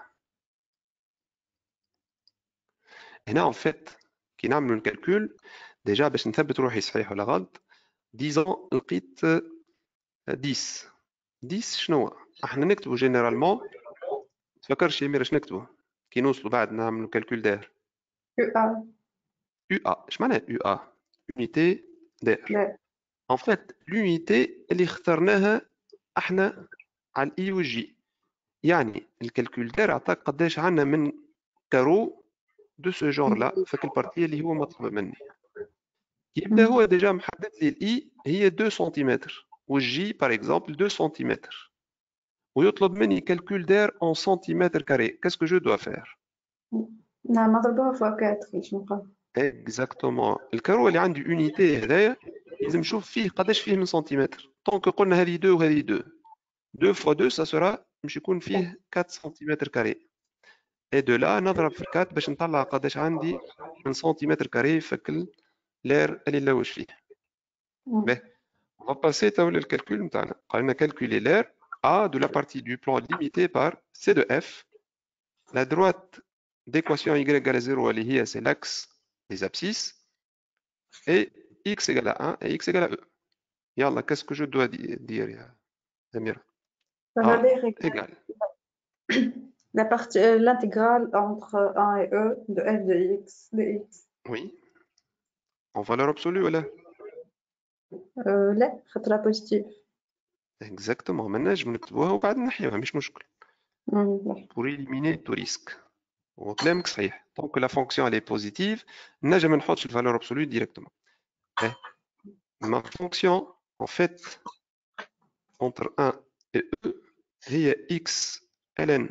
هنا en fait كي نعملوا الكالكول ديجا باش نثبت روحي صحيح ولا غلط، ديزون لقيت 10. 10 شنو هو؟ احنا نكتبوا جينيرالمون، تفكرش يا مير اش نكتبوا كي نوصلوا بعد نعملوا الكالكول داير؟ UA. UA. اش معناها UA؟ unité d'air. En fait l'unité اللي اخترناها احنا على الاي والجي، يعني الكالكول داير عطاك قداش عندنا من كارو دو سو جونر لا فك البارتي اللي هو مطلوب مني. يبدا هو ديجا محدد لي الاي هي 2 سنتيمتر والجي باغ اكزومبل 2 سنتيمتر، ويطلب مني كالكول داير en centimètres carrés. Qu'est-ce que je dois faire? نعم نضربوها فوا 4 باش نلقاو. اكزاكتومون الكارو اللي عندي يونيتي هذايا لازم نشوف فيه قداش فيه من سنتيمتر. طونك قلنا هذه 2 وهذه 2، 2 fois 2 ça sera باش يكون فيه 4 سنتيمتر كاري. اي دو لا نضرب في 4 باش نطلع قداش عندي من سنتيمتر كاري فك لير اللي نلوج فيه. باهي on va passer تو للكالكول نتاعنا. قال لنا calculer l'air A de la partie du plan limité par C de F. La droite d'équation y égale à 0 اللي هي c'est l'axe des abscisses et x égale à 1 et x égale à E. يلا qu'est-ce que je dois dire يا Amira? A égale la partie l'intégrale entre 1 et E de f de x de x. oui en valeur absolue ولا؟ لا خاطرها بوزيتيف. exactement ما نجم نكتبوها وبعد نحيوها مش مشكل. pour éliminer tout risque. وكلامك صحيح. tant que la fonction elle est positive نجم نحطش le valeur absolue directement. Ma fonction en fait entre 1 et E هي x ln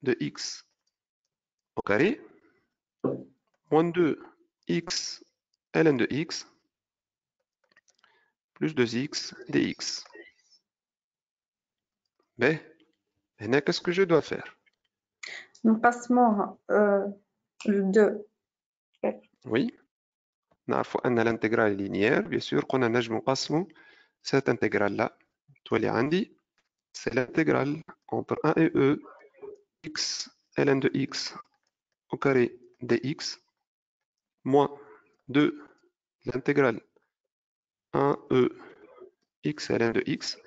de x au carré moins 2x ln de x plus 2x dx. Mais, maintenant, qu'est-ce que je dois faire? Nous passons le 2. Oui, نعرف أن l'intégrale linéaire, bien sûr, قلنا نجم نقسموا cette intégrale-là تولي عندي c'est l'intégrale entre 1 et e x ln de x au carré dx moins 2 l'intégrale 1e x ln de x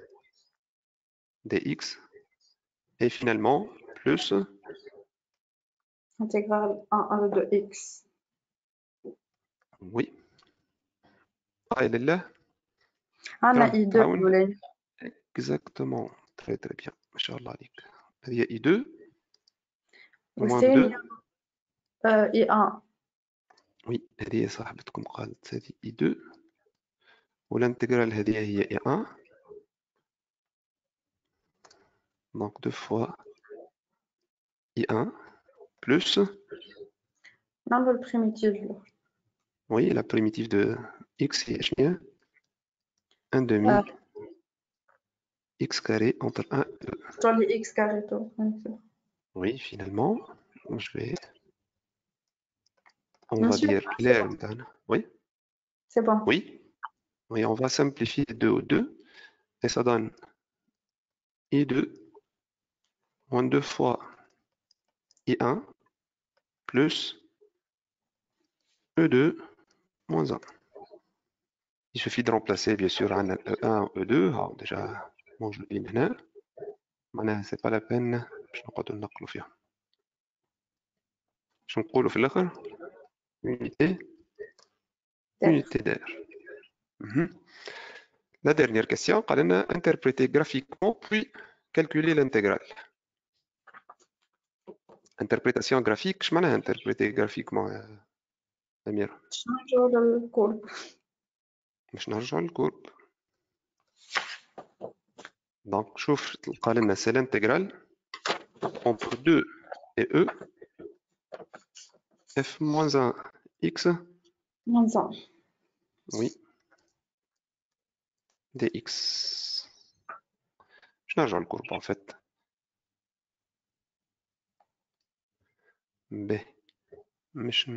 dx et finalement plus Intégrale 1 de x. oui قائل الله أنا راه I2 تعاون الأولاني. exactement très très bien ما شاء الله عليك هذه I2 moins والثاني 2 I1. oui هذه صاحبتكم قالت هذه I2 والانتجرال هذه هي I1 donc 2 fois I1 plus نعمل primitive. oui la primitive de x هي شنو 1 demi x carré entre 1 et 2 تولي x carré tout. oui finalement je vais on va Monsieur, dire l'air oui c'est bon. oui oui on va simplifier 2 au 2 et ça donne I2 moins 2 fois I1 plus E2 moins 1. Il suffit de remplacer bien sûr un E1 E2 déjà bon je le dis maintenant معناها c'est pas la peine باش نقعدوا ننقلوا فيهم شنو نقولوا في الاخر unité d'air. La dernière question قال لنا interpréter graphiquement puis calculer l'intégrale. Interprétation graphique اش معناها interpréter graphiquement يا أميرة؟ شنو الكورب؟ باش نرجعوا للكورب. Donc شوف قال لنا c'est l'intégrale entre 2 et e f moins 1 x moins 1. oui dx. باش نرجعوا للكورب en fait. باهي مش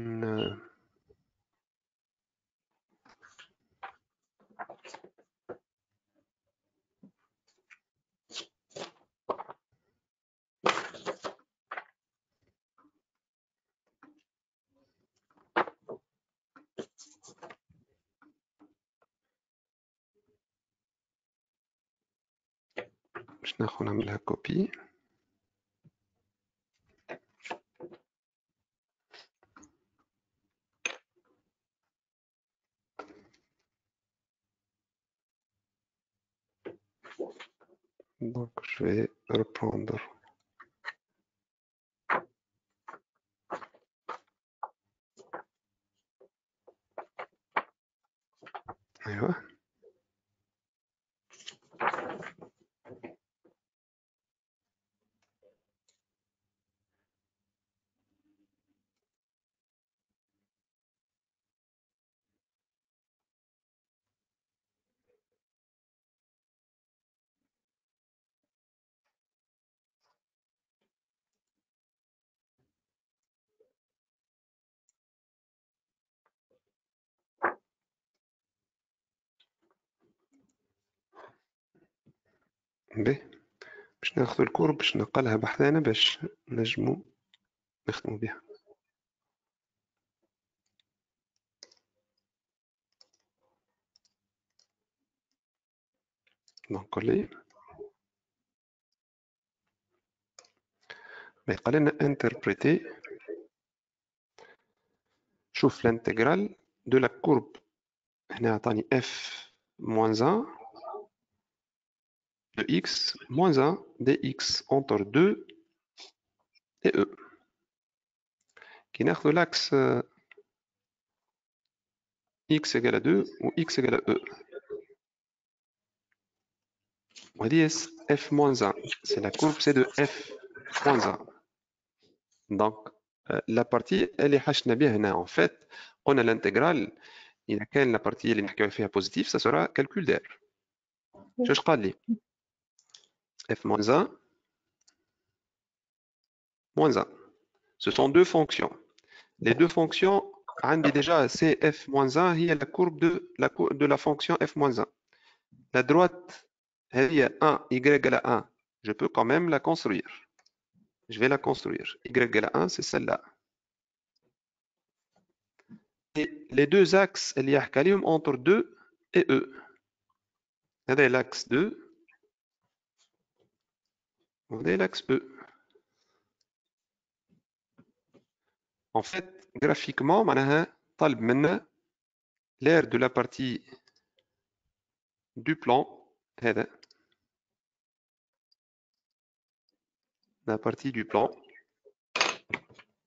باش ناخذ نعملها كوبي. Donc je vais reprendre ايوه باهي باش ناخذ الكورب باش نقلها بحذانا باش نجمو نخدمو بها. دونك لي باهي قال لنا انتربريتي شوف الانتجرال دو لا كورب هنا عطاني اف موان 1 de x moins 1 dx entre 2 et e. كي ناخذ l'axe x égale à 2 ou x égale à e. وهذه f moins 1 c'est la courbe c'est de f moins 1. Donc la partie اللي حشنا بها هنا en fait قلنا l'intégrale إذا كان la partie اللي نحكيو فيها positive ça sera calcul d'air. شوش قال لي f moins 1 moins 1 ce sont deux fonctions. Les deux fonctions عندي déjà c'est f moins 1 هي la courbe de la fonction f moins 1. La droite هي 1 y égale à 1 je peux quand même la construire. Je vais la construire. Y égale à 1 c'est celle-là. Et les deux axes اللي يحكي عليهم entre 2 et E. هذا l'axe 2 وهذا l'axe E. En fait, graphiquement, معناها طالب منا l'aire de la partie du plan هذا la partie du plan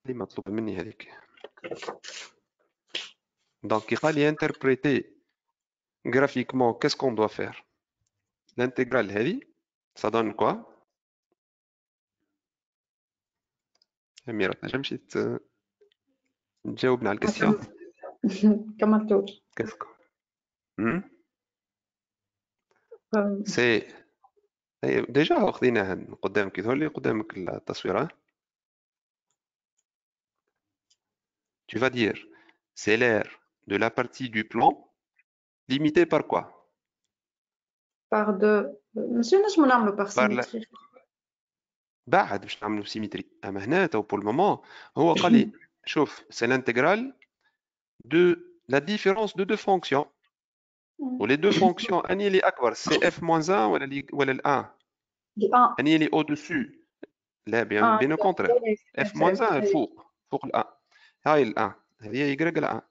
اللي مطلوب مني هذيك. Donc il fallait interpréter graphiquement qu'est-ce qu'on doit faire. L'intégrale هذه ça donne quoi؟ أميرة تنجم مشيت تجاوبنا على الكسيون. كملتوش. Qu'est-ce que c'est déjà واخدينها من قدامك يظهر لي قدامك التصوير. Tu vas dire c'est l'aire de la partie du plan limitée par quoi? Par deux. Monsieur, نجمو نعملو par symétrie. بعد باش نعملو سيمتري. اما هنا تو pour le moment هو قال لي شوف c'est l'intégrale de la différence de deux fonctions. ولي deux fonctions اني اللي اكبر سي f moins 1 ولا ال 1 اني اللي au-dessus. لا bien au contraire f moins 1 فوق ال 1 هاي ال 1 هذه هي y على 1.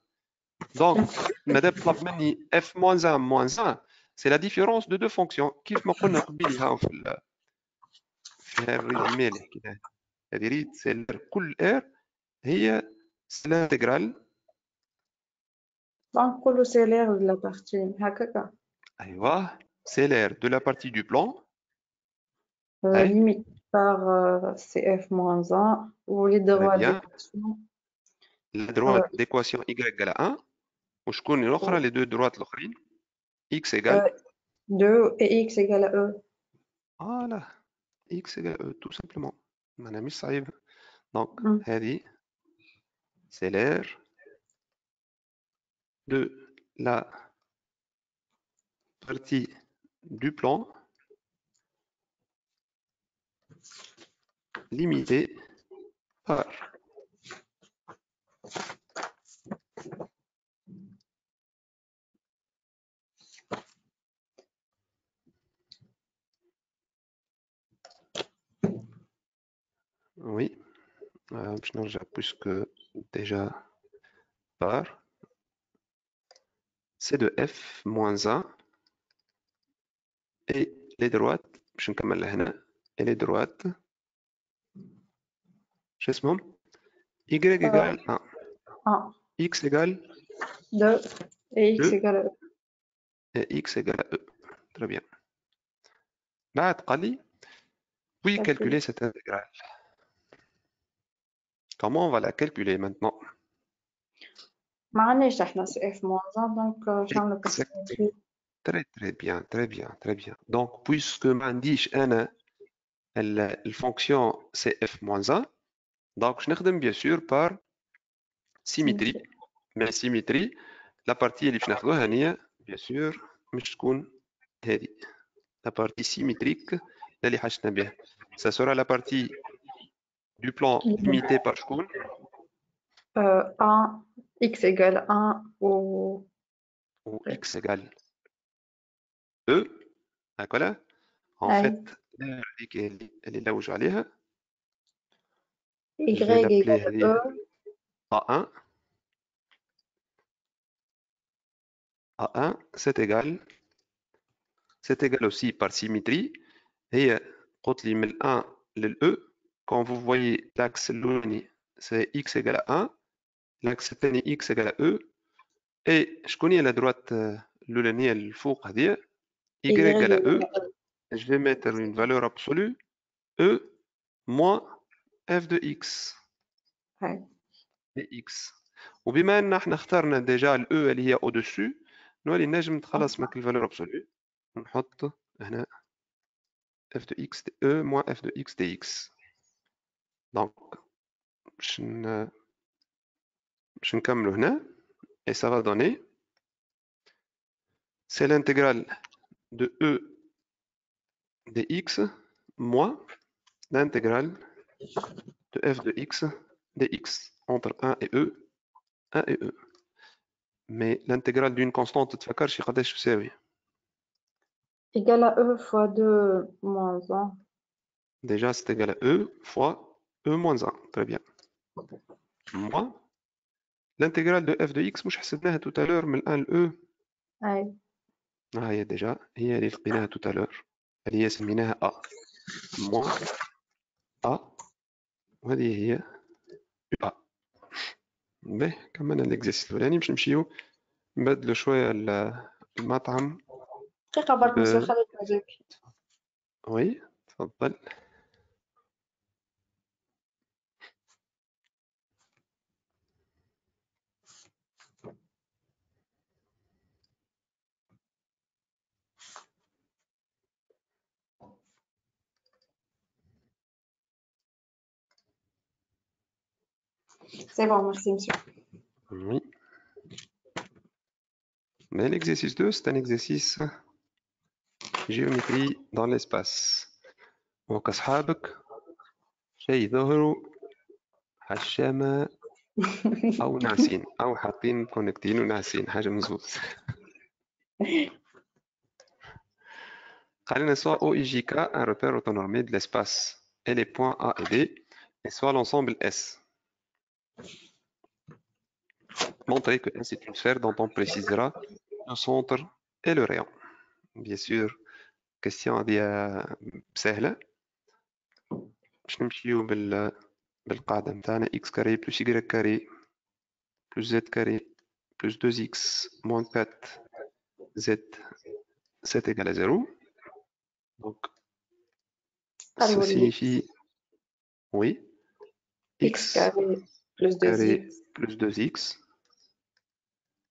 دونك ماذا طلب مني f moins 1 moins 1 c'est la différence de deux fonctions كيف ما قلنا قبيل ها في الريزومي اللي حكيناه. هذه ريت سيلر كل ار هي l'intégrale. نقولو c'est l'aire de la partie هكاكا. ايوه c'est l'aire de la partie du plan limite par CF moins 1 ou les droits d'équation. La droite d'équation y égale à 1 وشكون الاخرى les deux droites الاخرين x égale 2 et x égale à E. Voilà, x égale E tout simplement. معناها مش صعيب. Donc هذه c'est l'aire de la partie du plan limitée par oui باش نرجع puisque déjà par c'est de f moins 1 et les droites باش نكملها هنا et les droites شو اسمهم y égale 1 x égale 2 et x égale E. Et x égale à E. Très bien. بعد قال لي puis calculer cette intégrale. Comment on va la calculer maintenant? ما عندناش احنا CF moins 1 donc je نعملو par symétrie. Très bien. Donc puisque ما عنديش أنا الfonction CF moins 1 donc je نخدم bien sûr par symétrie. Mais symétrie la partie اللي باش ناخذوها هي bien sûr مش تكون هذه. La partie symétrique اللي حشنا بها. Ça sera la partie du plan limité par شكون 1 x égale 1 ou x égale E. هكذا en fait هذيك اللي نلوج عليها y égale E A1 A1 c'est égal aussi par symétrie هي قلت لي من 1 لل E quand vous voyez l'axe الأولاني c'est x égale à 1 l'axe الثاني x égale à E et شكون هي la droite الأولانية الفوق هذه y égale à E. Je vais mettre une valeur absolue E moins f de x. هاي dx. وبما ان احنا اخترنا ديجا ال E اللي هي au-dessus نولي نجم نتخلص من الفالور ابسولو ونحط هنا f de x de E moins f de x dx. دونك باش نكملو هنا et ça va donner c'est l'intégrale de E dx moins l'intégrale de f de x dx entre 1 et E 1 et E. Mais l'intégrale d'une constante تفكرش قداش تساوي؟ égal à E fois 2 moins 1. Déjà c'est égal à E fois E moins 1. Très bien. Moins l'intégrale de f de x مش حسبناها tout à l'heure من 1 ل E. هاي هي déjà هي اللي لقيناها tout à l'heure اللي هي سميناها A. moins A وهذه هي A. باهي كملنا الاكزرسيس الأولاني باش نمشيو نبدلو شوية المطعم دقيقة برك مسيو خالد مازال. وي تفضل. C'est bon, merci monsieur. Oui. Mais l'exercice 2, c'est un exercice géométrie dans l'espace. وكأصحابك شيء ظهروا حشامة أو ناعسين أو حاطين كونكتين وناعسين حاجة مزبوط. قالنا soit O, I, J, K, un repère autonormé de l'espace et les points A et B, et soit l'ensemble S. Montrer que S est une sphère dont on précisera le centre et le rayon. Bien sûr, question دي سهلة. باش نمشيو بالقاعدة متاعنا x carré plus y carré plus z carré plus 2x moins 4z 7 égale à 0. Donc, ça signifie, oui, x carré plus 2x carré plus 2x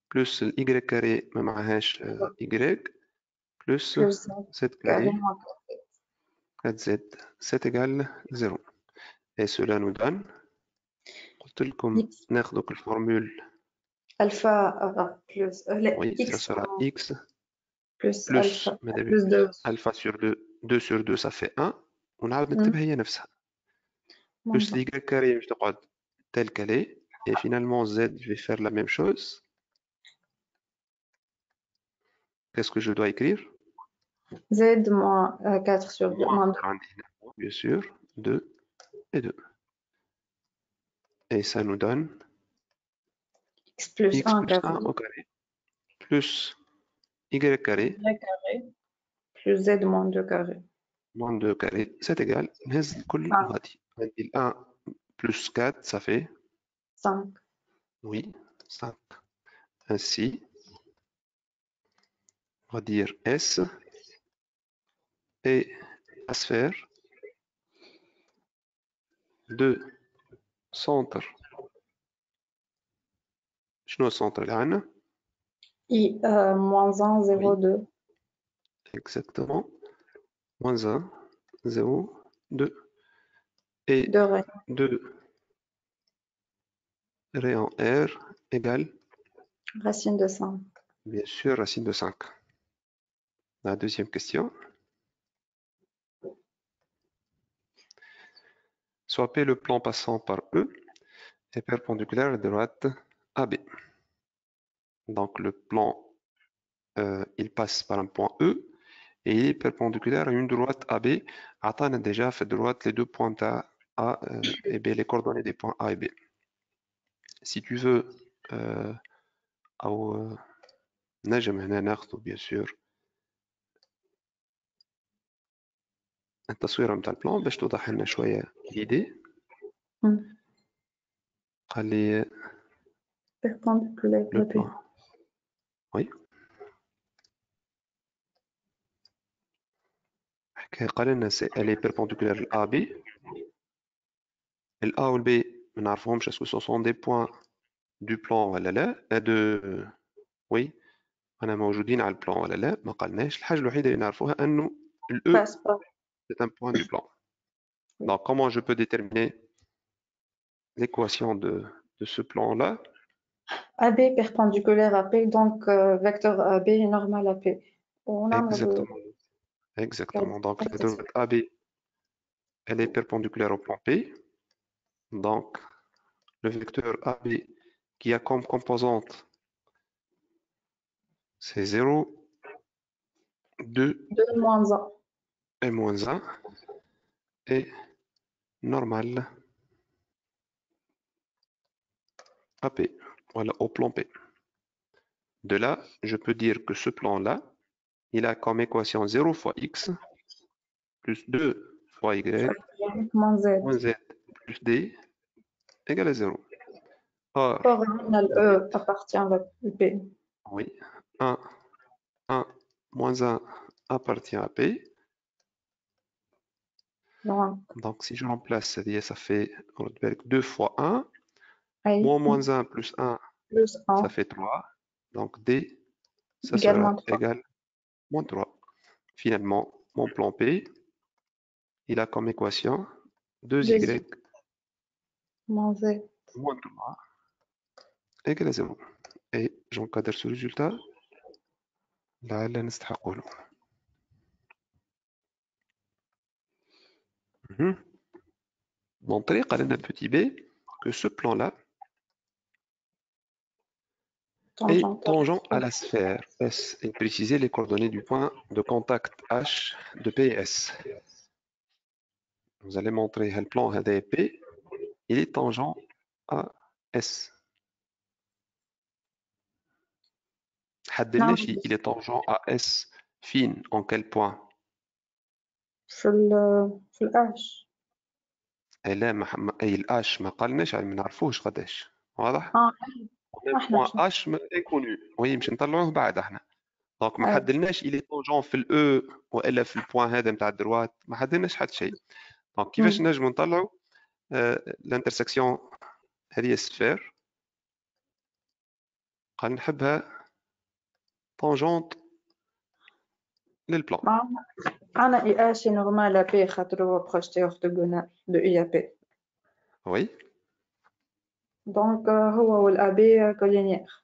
plus y carré ما معهاش y plus z carré 4z 7 égale 0. Et cela nous donne, قلت لكم ناخذ الفورمule. Alpha plus Oui, ça x sera x plus plus alpha plus 2 alpha sur 2, 2 sur 2 ça fait 1. ونعاود نكتبها هي نفسها. Plus y carré je تقعد tel qu'elle est. Et finalement z je vais faire la même chose. Qu'est-ce que je dois écrire? z moins 4 sur 2 moins 2. Bien sûr, 2 et 2. Et ça nous donne x plus x 1 plus carré 1 au carré plus y carré plus z moins 2 carré. moins 2 carré, c'est égal. نهز الكل غادي. عندي 1 plus 4, ça fait 5. Oui, 5. Ainsi, on va dire S et la sphère de centre. شنو السنتر اللي عندنا؟ I moins 1, 0, 2. Exactement. Moins 1, 0, 2. Et 2 rayons. 2 rayons R égale, Racine de 5. bien sûr, racine de 5. La deuxième question. Soit P le plan passant par E est perpendiculaire à droite AB. Donc le plan, il passe par un point E et il est perpendiculaire à une droite AB. On a déjà fait droite les deux points A et B, les coordonnées des points A et B. Si tu veux, أو نجم هنا ناخذ bien sûr التصويرة متاع البلان باش توضح لنا شوية l'idée. قال لي Perpendiculaire le le P. plan. Oui. قال لنا elle est perpendiculaire à AB. ال A ou le B ما نعرفهمش اسكو ce sont des points du plan ولا لا وي أنا موجودين على البلان ولا لا ما قالناش. الحاجة الوحيدة اللي نعرفوها أنه ال E passe pas. c'est un point du plan. Donc comment je peux déterminer l'équation de ce plan-là? AB perpendiculaire à P, donc vecteur AB normal à P. On a Exactement. Exactement. Donc la droite AB, elle est perpendiculaire au plan P. Donc le vecteur AB qui a comme composante c'est 0, 2 2 moins 1. et moins 1 et normal AP, voilà, au plan P. De là, je peux dire que ce plan-là, il a comme équation 0 fois x plus 2 fois y Moins Z. moins z plus d égale à 0. Or, Or, le E appartient à P. oui, 1, 1 moins 1 appartient à P. Donc, si je remplace, c'est-à-dire ça fait 2 fois 1, moins 1 plus 1, plus 1 ça fait 3. Donc, D, ça égale sera moins 3. égal moins 3. Finalement, mon plan P, il a comme équation 2y moins Z. moins 3 égale à 0. Et j'encadre ce résultat. لعل نستحق له. Mon طريقة لنا petit b que ce plan-là est tangent à la sphère S et préciser les coordonnées du point de contact H de P et S. Vous allez montrer le plan P, il est tangent à S. حددناش il est tangent à S fine en quel point؟ في ال H. لا اي الH ما قالناش ما نعرفوش قداش واضح؟ احنا point H inconnu oui باش نطلعوه بعد احنا. دونك ما حددناش il est tangent في الأو والا في البوان هذا نتاع الدروات ما حددناش حتى شيء. دونك كيفاش نجموا نطلعوا الانترسكسيون هذه السفير؟ قال نحبها طونجونت للبلان. أنا إي إش نورمال à P خاطر هو بروجيتي أورثوغونال دو إي à P. وي دونك هو والأ بي كولينيير.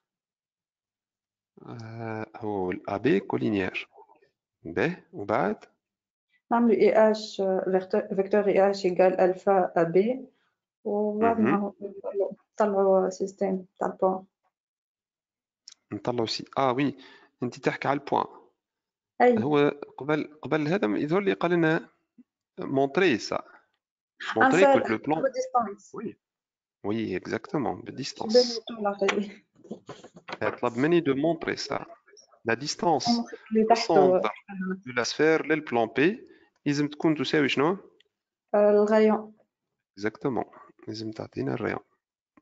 هو الأ بي كولينيير. باهي وبعد نعملو إي إش فيكتور إي إش إيكال ألفا أ بي وبعد نطلعو سيستيم تاع البوان. نطلعو وي انت تحكي على البوان. أي هو قبل هذا يظهر لي قال لنا مونطري سا مونطري كو لو بلان. وي وي اكزاكتومون بالديستانس. طلب مني دو مونطري سا لا ديستانس اللي تحته de la sphère للبلان بي لازم تكون تساوي شنو؟ الغايون. Exactement. لازم تعطينا الريان.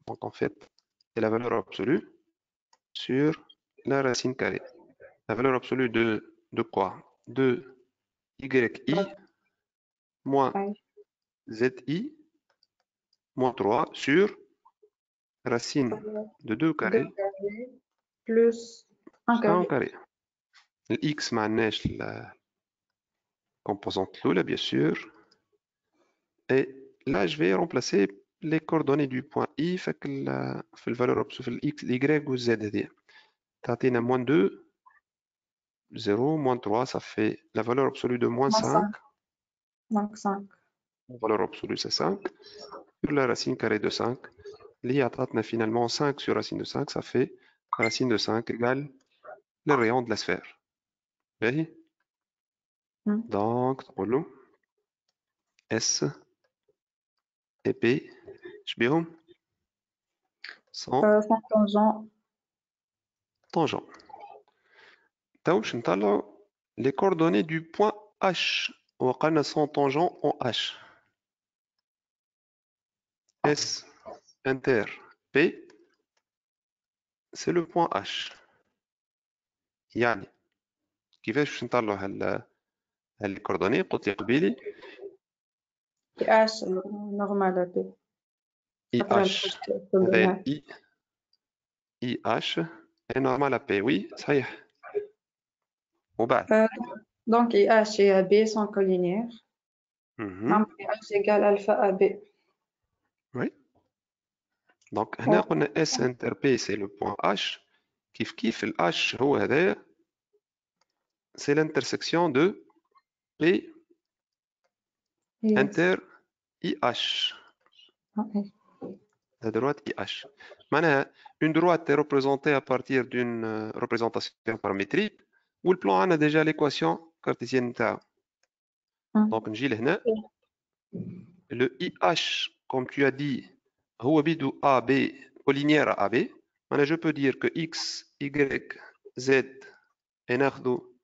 Donc en fait, c'est la valeur absolue sur la racine carrée. La valeur absolue de quoi? De yi moins zi moins 3 sur racine de 2 carré plus 1 carré. Le x معناش la composante l'oula bien sûr. Et là je vais remplacer les coordonnées du point I fait le valeur absolue في x y ou z هذه. تعطينا moins 2 0 moins 3 ça fait la valeur absolue de moins 5. Donc 5. La valeur absolue c'est 5 sur la racine carrée de 5. L'IA finalement 5 sur racine de 5, ça fait racine de 5 égale le rayon de la sphère. Oui. Donc, S et P, je bien, sont tangents. Donc, les coordonnées du point H. On va sont tangents en H. S inter P, c'est le point H. يعني كيفاش نطلعوا الكوردوني قلت لي قبيلي H normal à P. après le IH projet orthogonal. réel I, IH est normal à P. Oui, ça y est. وبعد Euh, donc, IH et AB sont collinaires. Mhm. Donc, IH égale alpha AB. Oui. Donc, هنا Oh, قلنا S inter P c'est le point H. كيف ال H هو هذا c'est l'intersection de P yes. inter IH. Okay. La droite IH. معناها une droite est représentée à partir d'une représentation paramétrique où le plan a déjà l'équation cartésienne نتاعو. Donc نجي لهنا le IH comme tu as dit هو بيدو AB collinière à AB. معناها je peux dire que X, Y, Z et ناخذو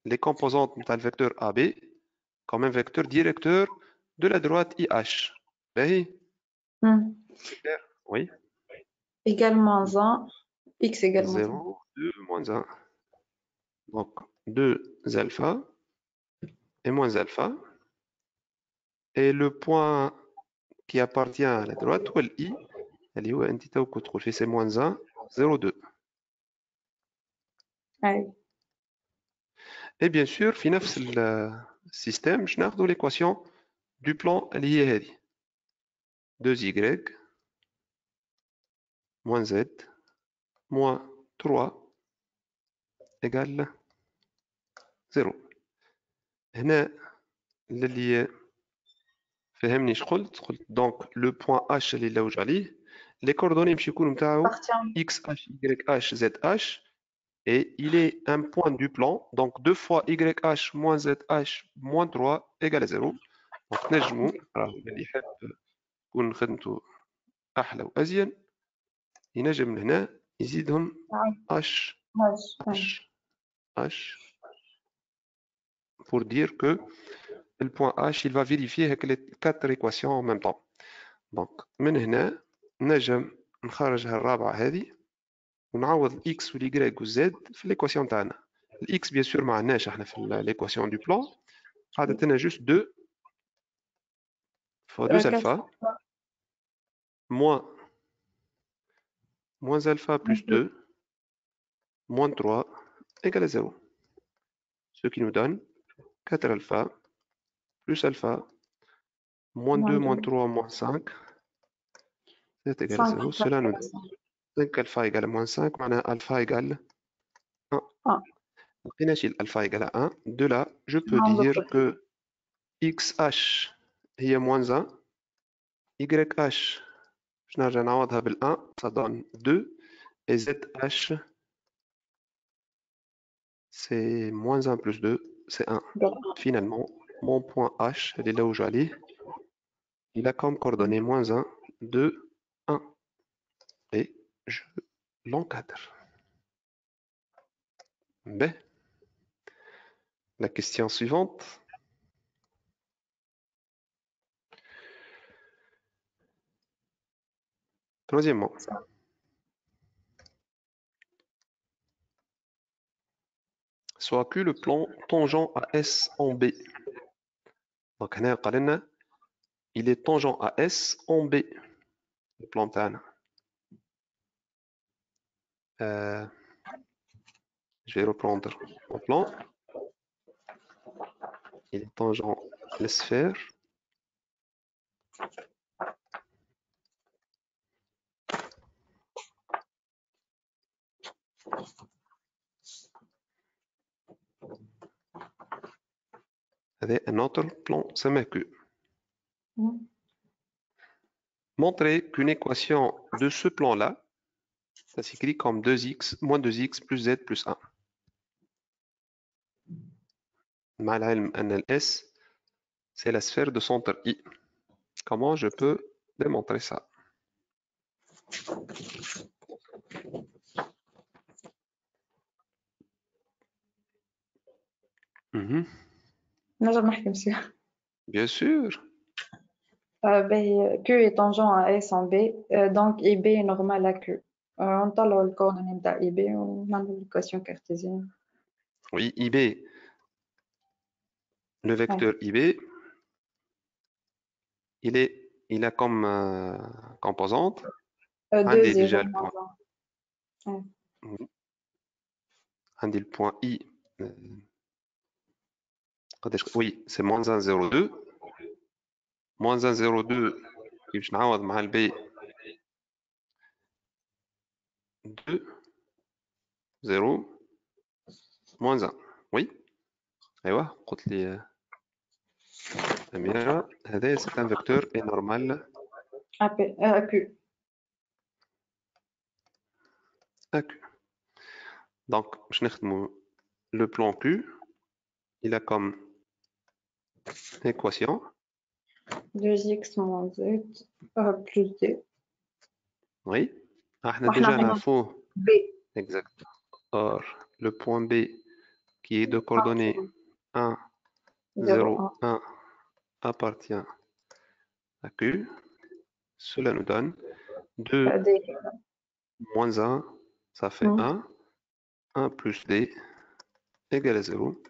les composantes نتاع le vecteur AB comme un vecteur directeur de la droite IH. باهي Hmm. clair? Oui. Égale moins 1, X égale moins 1. 0, 2, moins 1. Donc 2 alpha et moins alpha. Et le point qui appartient à la droite, ou I, اللي هو انت توك تدخل فيه c'est moins 1, 0, 2. Allez. Et bien sûr, في نفس السيستème, je ناخذ l'équation du plan اللي هي هذه. 2y moins z moins 3 égale 0. هنا اللي فهمني قلت donc le point H اللي نلوج عليه les coordonnées باش يكونوا نتاعو Appartient. x h y h z h et il est un point du plan donc 2 fois YH moins ZH moins 3 égale à 0. Donc نجمو راه اللي يحب تكون خدمته أحلى وأزين ينجم من هنا يزيدهم H Ouais. H H pour dire que le point H il va vérifier avec les 4 équations en même temps. Donc من هنا نجم نخرجها الرابعة هذه ونعوض x والy والz في l'équation تاعنا. الx bien sûr ما عندناش احنا في l'équation du plan. قاعدة لنا juste 2 fois 2 alpha 4. moins alpha plus 2 moins 3 égale à 0. Ce qui nous donne 4 alpha plus alpha moins 2 moins 3 moins 5 c'est égal à 0. Cela nous donne 5 alpha égale à moins 5 معناها alpha égale 1. Ah, لقيناش alpha égale à 1. De là, je peux non, dire que xh هي moins 1 YH باش نرجع نعوضها بال 1 ça donne 2 et ZH c'est moins 1 plus 2 c'est 1. Finalement, mon point H, elle est là où j'allais, il a comme coordonnée moins 1, 2, 1 et je l'encadre. B. La question suivante. Troisièmement, soit que le plan tangent à S en B. Donc, il est tangent à S en B. Le plan TAN. Je vais reprendre mon plan. Il est tangent à la sphère. Avec un autre plan SMQ. Montrer qu'une équation de ce plan-là, ça s'écrit comme 2x moins 2x plus z plus 1. مع العلم أن ال S, c'est la sphère de centre I. Comment je peux démontrer ça? نجم نحكي مسيح. Bien sûr. Q est tangent à S en B, donc IB est normal à Q. On طلعوا le coordonnée de IB ونعمل l'équation cartésienne. Oui, IB, le vecteur IB, il a comme composante, 2, déjà 0, le point, moins 1. le point I, oui, c'est moins 1, 0, 2, moins 1, 0, 2, كيفاش نعوض مع البي 2, 0, moins 1, oui, ايوه قلت لي أميرة هذا c'est un vecteur et normal Q. AQ. Donc, je n'ai le plan Q, il a comme équation 2x moins z plus d. oui. On a واحنا déjà عطينا l'info B. exact. Or, le point B qui est de coordonnées 1, 0, 0, 1 appartient à Q. Cela nous donne 2 1. D. moins 1, ça fait 1. 1 plus D égale à 0.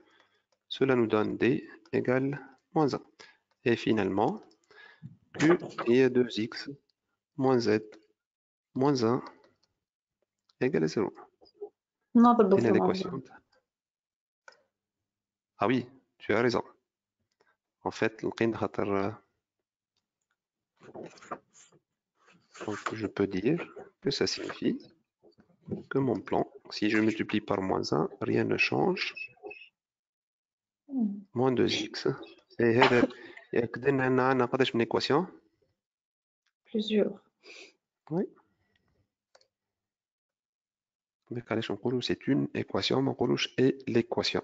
Cela nous donne D égale moins 1. Et finalement, Q est 2x moins Z moins 1 égale à 0. نضربه Et في الموضوع. l'équation. Ah oui, tu as raison. En fait, donc je peux dire que ça signifie que mon plan, si je multiplie par moins 1, rien ne change. Moins 2x. Et هذا يأكد أن عندنا قداش من équation. Plusieurs. Oui. Mais علاش نقولوا c'est une équation ما نقولوش est l'équation.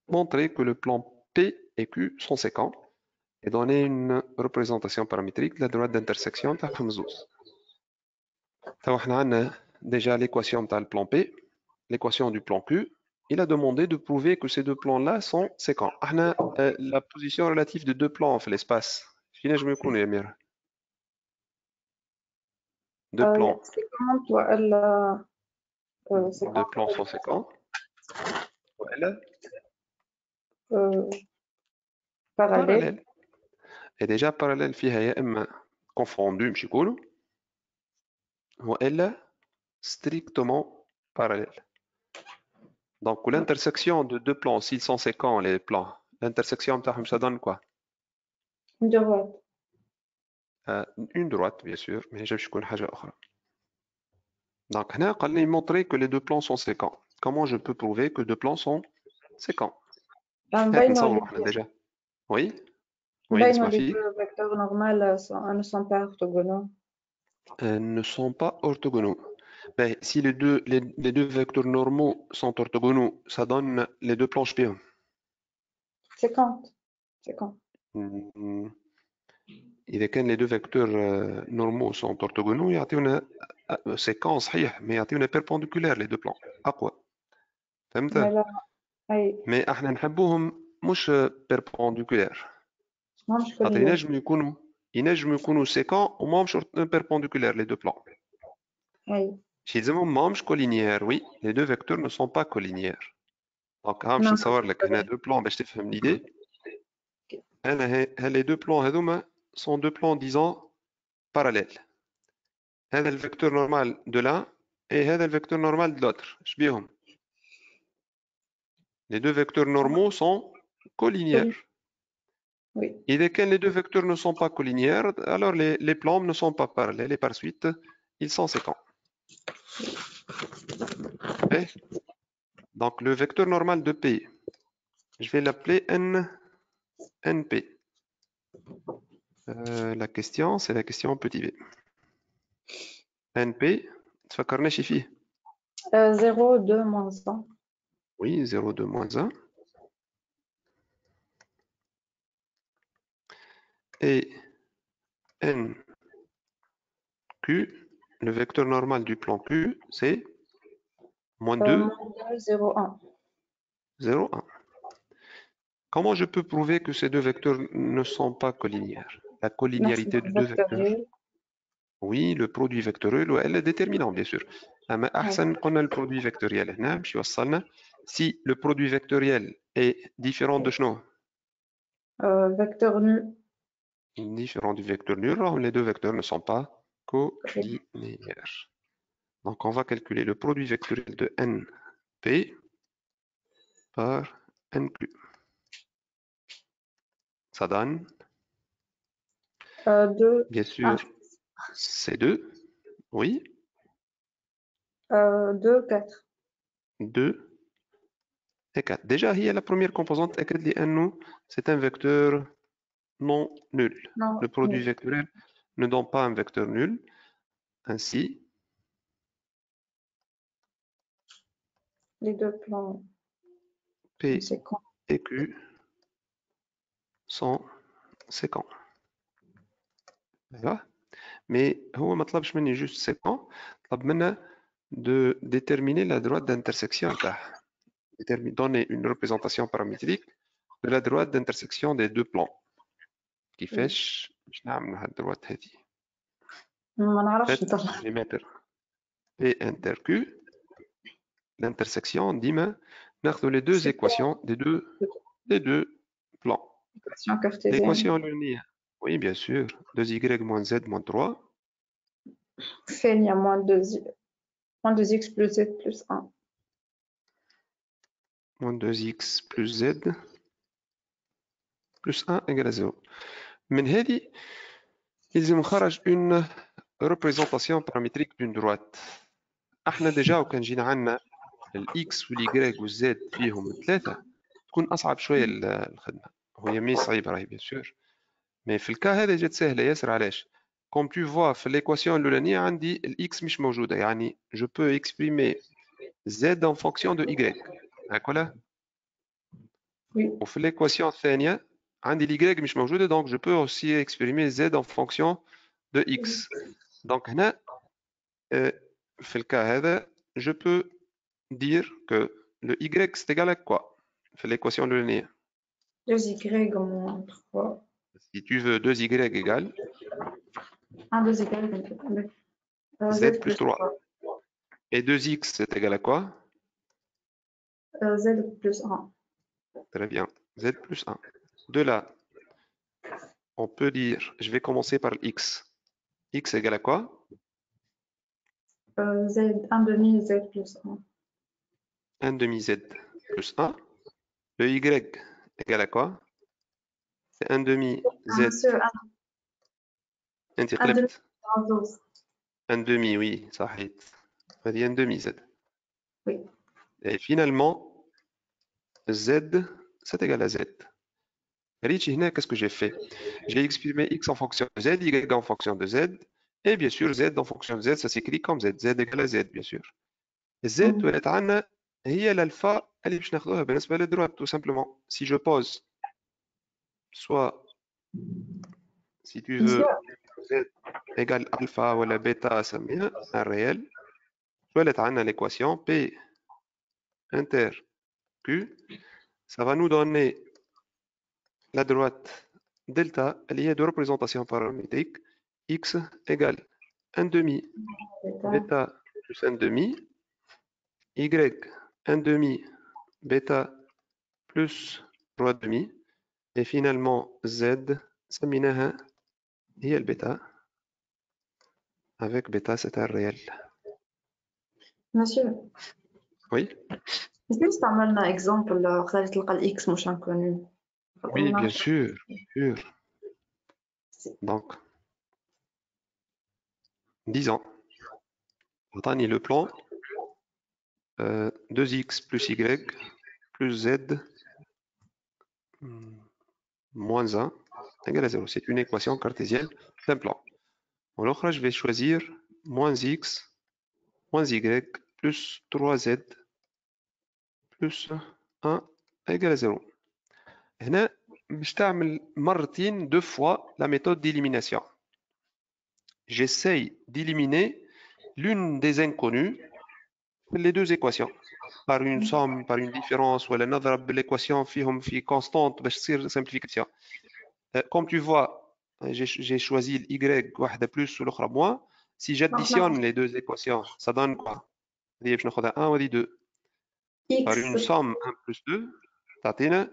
Montrer que le plan P et Q sont séquents et donner une représentation paramétrique de la droite d'intersection تاعهم زوز. تو احنا عندنا déjà l'équation تاع le plan P, l'équation du plan Q. Il a demandé de prouver que ces deux plans-là sont séquents. احنا la position relative de deux plans في l'espace. فين نجم يكونوا يا أميرة؟ Deux plans. C'est comment toi, elle, c'est Deux plans sont séquents. Voilà. parallèle. Parallèle. Et déjà parallèle فيها يا إما confondu مش يقولوا وإلا strictement parallèle. Donc l'intersection de deux plans, s'ils sont séquents les plans, l'intersection بتاعهم ça donne quoi? Une droite. Une droite bien sûr, mais je يكون حاجة أخرى. Donc هنا قال لي montrer que les deux plans sont séquents. Comment je peux prouver que deux plans sont séquents? هات نصوروا احنا déjà. Oui. Oui, les نسمع فيك. deux vecteurs normaux ne sont pas orthogonaux. Ne sont pas orthogonaux. Mais si les deux vecteurs normaux sont orthogonaux, ça donne les deux planches P1. 50. 50. إذا كان les deux vecteurs normaux sont orthogonaux يعطيونا séquence صحيح mais يعطيونا perpendiculaire les deux plans أقوى فهمت؟ mais احنا نحبوهم مش perpendiculaire خاطر ينجموا يكونوا séquents وماهمش perpendiculaire les deux plans. ماهمش collinéaires. Oui, les deux vecteurs ne sont pas collinéaires. Donc باش نصور لك هنا deux plans باش تفهم l'idée. Les deux plans هذوما sont deux plans disons parallèles. هذا le vecteur normal de l'un et هذا le vecteur normal de l'autre. شبيهم؟ Les deux vecteurs normaux sont collinéaires. Oui. إذا كان les deux vecteurs ne sont pas collinéaires, alors les plans ne sont pas parallèles et par suite, ils sont séquents. Okay. Donc le vecteur normal de P, je vais l'appeler NP. La question, c'est la question petit b. NP, تفكرناش فيه. 0, 2, moins 1. Oui, 0, 2, moins 1. Et NQ, le vecteur normal du plan Q, c'est moins 2, 0, 1. 0, 1. Comment je peux prouver que ces deux vecteurs ne sont pas collinéaires? La collinéarité de deux vecteurs. Oui, le produit vectoriel elle est déterminant bien sûr. Mais أحسن قلنا le produit vectoriel هنا باش يوصلنا si le produit vectoriel est différent de شنو؟ Vecteur nul. Différent du vecteur nul, alors les deux vecteurs ne sont pas colinéaires. Donc on va calculer le produit vectoriel de np par nq. Ça donne, 2, bien sûr, C2, oui, 2, 4. 2 et 4. Déjà, il y a la première composante, c'est un vecteur non nul. Non, Le produit nul. vectoriel ne donne pas un vecteur nul. Ainsi, Les deux plans P conséquents. et Q sont séquents. D'accord. Mais هو ما طلبش مني juste séquent, طلب منا de déterminer la droite d'intersection تاعها. Donner une représentation paramétrique de la droite d'intersection des deux plans. كيفاش باش نعمل هاد الدروات هذه؟ ما En نعرفش fait, نطلع. je vais mettre P inter Q, l'intersection ديما ناخذ les deux équations des deux plans. Équation cartésienne. L'équation linéaire. Oui, bien sûr. 2y moins z moins 3. Fait, il y a moins 2x plus z plus 1. Moins 2x plus z plus 1 égale à 0. من هذه يلزم نخرج une représentation paramétrique d'une droite. احنا ديجا وكان جينا عندنا الاكس والاي والزد فيهم ثلاثه تكون اصعب شويه الخدمه. هي مي صعيبه راهي بيان سور، مي في الكا هذا جات سهله ياسر. علاش؟ كوم تو فوا في ليكواسيون الاولانيه عندي الاكس مش موجوده، يعني جو بو اكسبريمي زد ان فونكسيون دو اي، هاك ولا؟ وفي ليكواسيون الثانيه عندي الاي مش موجوده، دونك جو بو اوسي اكسبريمي زد ان فونكسيون دو اكس. دونك هنا في الكا هذا je peux dire que le y c'est égal à quoi? Fait l'équation linéaire. 2y moins 3. Si tu veux 2y égale 1, 2y. z plus 3. Et 2x c'est égal à quoi? Z plus 1. Très bien, z plus 1. De là, on peut dire, je vais commencer par x. X égale à quoi? Z, 1 demi z plus 1. 1 demi z plus 1. Le y égale à quoi? C'est 1 demi z. انت قلبت 1 demi, oui, صحيت. هذه 1 demi z. Oui. Et finalement, z, c'est égal à z. Qu'est-ce que j'ai fait? J'ai exprimé x en fonction de z, y en fonction de z, et bien sûr z en fonction de z, ça s'écrit comme z, z égale à z, bien sûr. Z, ولات عندنا هي l'alpha اللي باش ناخذوها بالنسبة للدروات, tout simplement. Si je pose, soit, si tu veux, z égale alpha ou la bêta, ça met un réel, ولات عندنا l'équation P inter Q, ça va nous donner la droite delta liée de représentation paramétrique x égale 1 demi bêta plus 1 demi, y 1 demi bêta plus 3 demi, et finalement z سميناها هي البيتا avec bêta c'est un réel. Monsieur. Oui. Est-ce que tu as un exemple خلال تلقى الإكس مش inconnu? Oui, bien sûr, bien sûr. Donc, disons, عطاني le plan 2x plus y plus z moins 1 égale à 0. C'est une équation cartésienne d'un plan. Alors là, je vais choisir moins x moins y plus 3z plus 1 égale à 0. هنا باش تعمل مرتين deux fois la méthode d'élimination. J'essaye d'éliminer l'une des inconnues les deux équations par une somme, par une différence, ou نضرب l'équation فيهم في constante باش تصير simplification. Comme tu vois, j'ai choisi y واحدة plus ou l'autre moins. Si j'additionne les deux équations, ça donne quoi? هذه باش ناخذها 1 وهذه 2. Par une somme 1 plus 2 تعطينا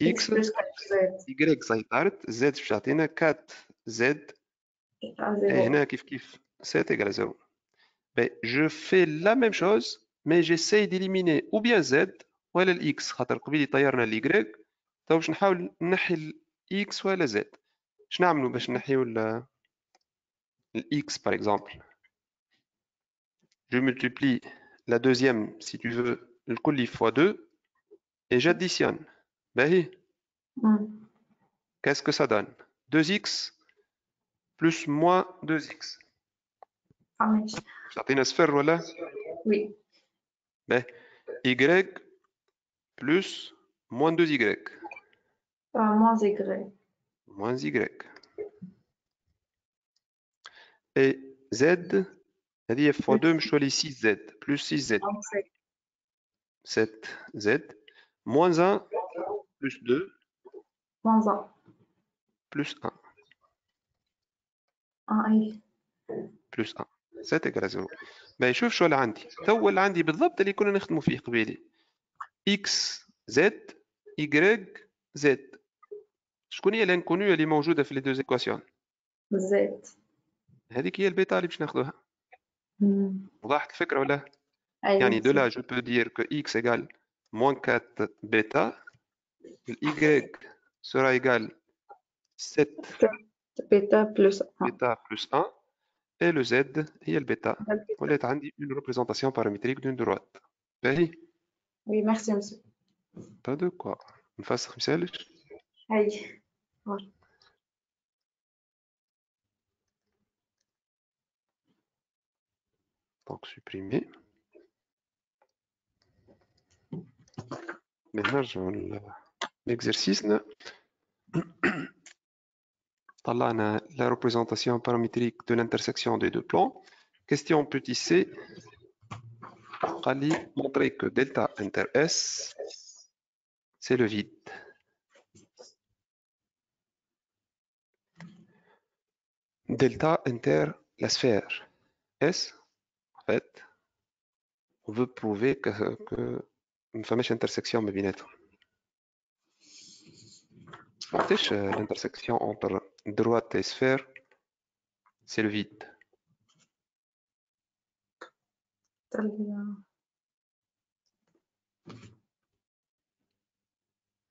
X X plus 4Z Y سيطرت Z باش يعطينا 4 Z égale et 0. هنا كيف 7 égale 0. Ben, je fais la même chose mais j'essaye d'éliminer ou bien Z ولا ال X خاطر قبيل طيرنا ال Y تو باش نحاول نحي ال X ولا Z. اش نعملوا باش نحيو ال X par exemple? Je multiplie la deuxième si tu veux الكلي fois 2 et j'additionne. Ben, qu'est-ce que ça donne? 2x plus moins 2x. ماشي. تعطينا صفر ولا؟ Oui. Ben, y plus moins 2y. Moins Y. Moins y. Et z, هذه fois 2 مش تولي 6z plus 6z. 7z moins 1 plus 2 Moins 1. plus 1 أي. plus 1. 7 égale 0. Ben, شوف شو اللي عندي. تو اللي عندي بالضبط اللي كنا نخدموا فيه قبيلي. x z y z. شكون هي الانكونيو اللي موجوده في لي دو ايكواسيون؟ زيت. هذيك هي البيتا اللي باش ناخذوها. وضحت الفكره ولا؟ يعني de là je peux dire que x égale moins 4 bêta, y sera égal 7 بيتا بلس 1. bêta plus 1 et le z هي البيتا ولات عندي une représentation paramétrique d'une droite. باهي؟ Oui, merci monsieur. pas de quoi. نفسخ مثالش. أي. donc supprimer. نرجعوا l'exercice. طلعنا la représentation paramétrique de l'intersection des deux plans. Question petit c. قال لي montrer que delta inter S c'est le vide. Delta inter la sphère S, en fait, on veut prouver que une fameuse intersection ما بيناتهم. وقتاش l'intersection entre droite et sphère c'est le vide.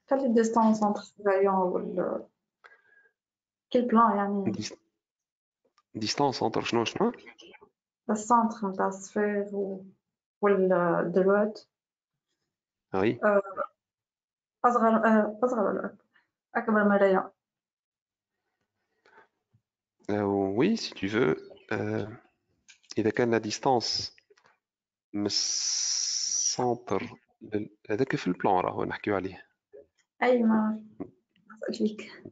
Quelle est la distance entre ce rayon ou quel plan يعني distance entre شنو شنو؟ السنتر نتاع السفير والدروات oui. أصغر ولا أكبر من الريون؟ oui si tu veux. إذا كان la distance من السنتر هذاك في البلان راهو نحكيو عليه. أي ما سألتك.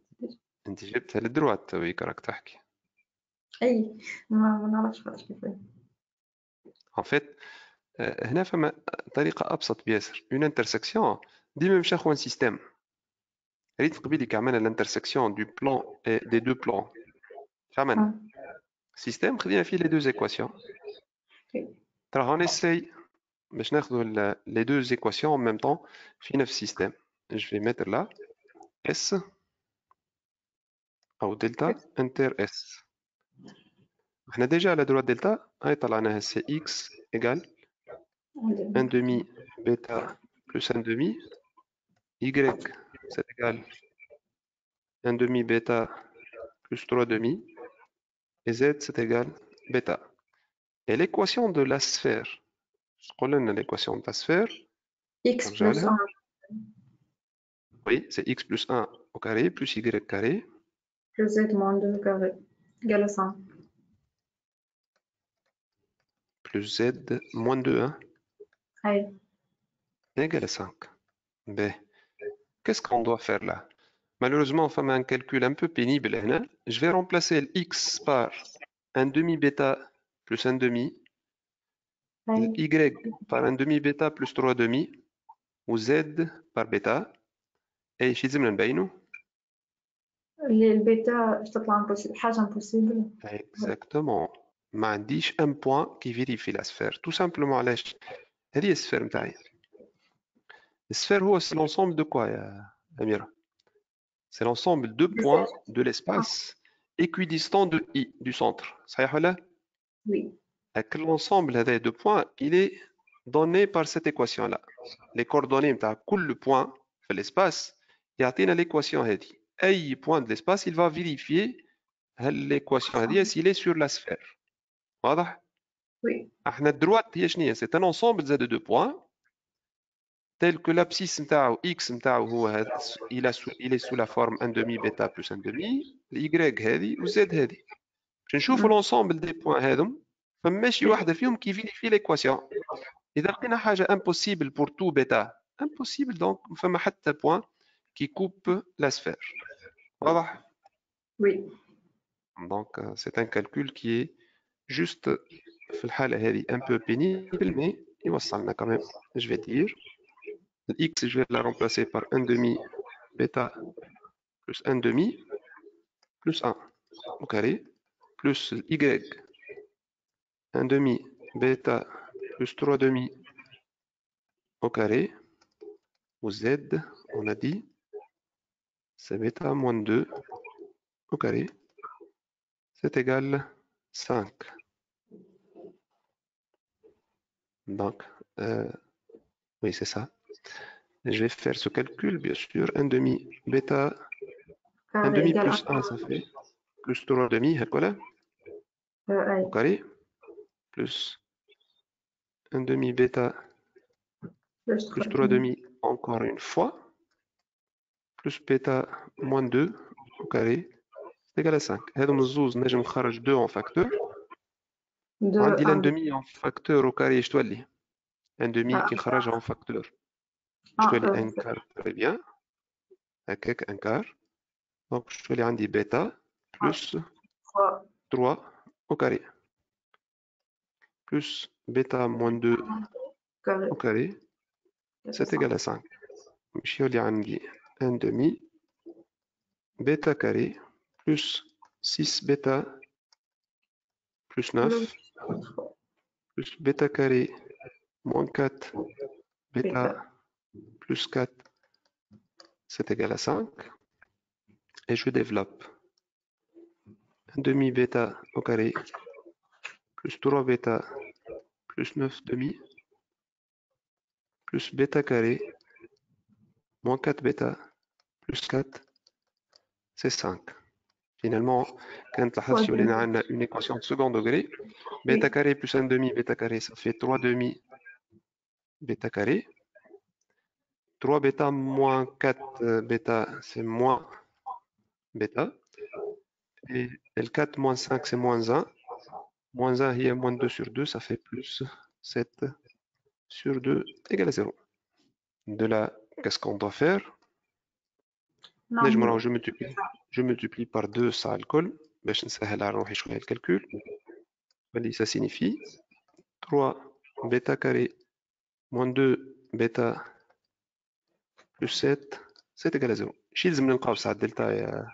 انت جبتها للدروات تويك راك تحكي. أي ما نعرفش كيف. en fait هنا فما طريقة أبسط بياسر. une intersection ديما باش ناخذ un système. ريت قبيلك عملنا الانترسكسيون دو بلان دي دو بلان. عملنا سيستيم خدينا فيه لي دو ايكواسيون. ترى هون نسي باش ناخذوا لي دو ايكواسيون en même temps في نفس السيستيم. je vais mettre là S أو دلتا انتر S. احنا ديجا على droite دلتا هاي طلعناها سي x égale 1 demi bêta plus 1 demi y c'est égal 1 demi bêta plus 3 demi et z c'est égal bêta. Et l'équation de la sphère, on a l'équation de la sphère, X plus 1. oui, c'est x plus 1 au carré plus y carré plus z moins 2 carré égale 5. plus z moins 2 hein, Oui. égale à 5. Ben, qu'est-ce qu'on doit faire là? Malheureusement, on fait un calcul un peu pénible. Je vais remplacer le x par 1 demi bêta plus 1 demi, oui. y par 1 demi bêta plus 3 demi, ou z par bêta. Et شي لازمنا نبينو؟ اللي البيتا تطلع حاجة impossible. Exactement. ما عنديش un point qui vérifie la sphère. Tout simplement علاش؟ هذه السفير نتاعي. السفير هو l'ensemble de quoi يا Amira. C'est l'ensemble de points de l'espace équidistant de I, du centre. صحيح ولا؟ Oui. L'ensemble de points, il est donné par cette équation-là. Les coordonnées de كل point في l'espace يعطينا l'équation هذه. أي point de l'espace, il va vérifier l'équation هذه s'il est sur la sphère. واضح؟ Oui. احنا الدروات هي شنو هي؟ C'est un ensemble زاد de points tel que l'abscisse نتاعو x نتاعو هو هذا il est sous la forme 1 demi bêta plus 1 demi y هذه و z هذه. باش نشوفوا l'ensemble des points هذم فما شي واحدة فيهم كي فيريفي l'équation. إذا لقينا حاجة impossible pour tout bêta impossible donc فما حتى point qui coupe la sphère. واضح؟ Oui. Donc c'est un calcul qui est juste في الحالة هذه un peu pénible mais يوصلنا quand même. Je vais dire x je vais la remplacer par 1 demi bêta plus 1 demi plus 1 au carré plus y 1 demi bêta plus 3 demi au carré ou z on a dit c'est bêta moins 2 au carré c'est égal 5. Donc oui c'est ça. Je vais faire ce calcul bien sûr 1 demi bêta 1 demi plus 1 ça fait plus 3 demi voilà au carré plus 1 demi bêta plus 3 demi encore une fois, plus bêta moins 2 au carré, c'est égal à 5. هذوم الزوز نجم نخرج 2 en facteur. وعندي l'un demi en facteur au carré اش تولي؟ un demi كي نخرجها en facteur. اش تولي un quart très bien. هكاك un quart. Donc اش تولي عندي bêta plus 3 au carré. Plus bêta moins 2 au carré, c'est égal à 5. مش يولي عندي un demi bêta carré plus 6 bêta plus 9 plus bêta carré moins 4 bêta plus 4 c'est égal à 5 et je développe 1 demi bêta au carré plus 3 bêta plus 9 demi plus bêta carré moins 4 bêta plus 4 c'est 5. Finalement, quand on a une équation de second degré, bêta carré plus 1 demi bêta carré, ça fait 3 demi bêta carré. 3 bêta moins 4 bêta, c'est moins bêta. Et le 4 moins 5, c'est moins 1. Moins 1, il y a moins 2 sur 2, ça fait plus 7 sur 2 égale à 0. De là, qu'est-ce qu'on doit faire? Je multiplie par 2 ça الكل باش نسهل على روحي شوية الكالكول. Ça signifie 3 bêta carré moins 2 bêta plus 7 c'est égal à 0. شي لازم نلقاو ساعة دلتا يا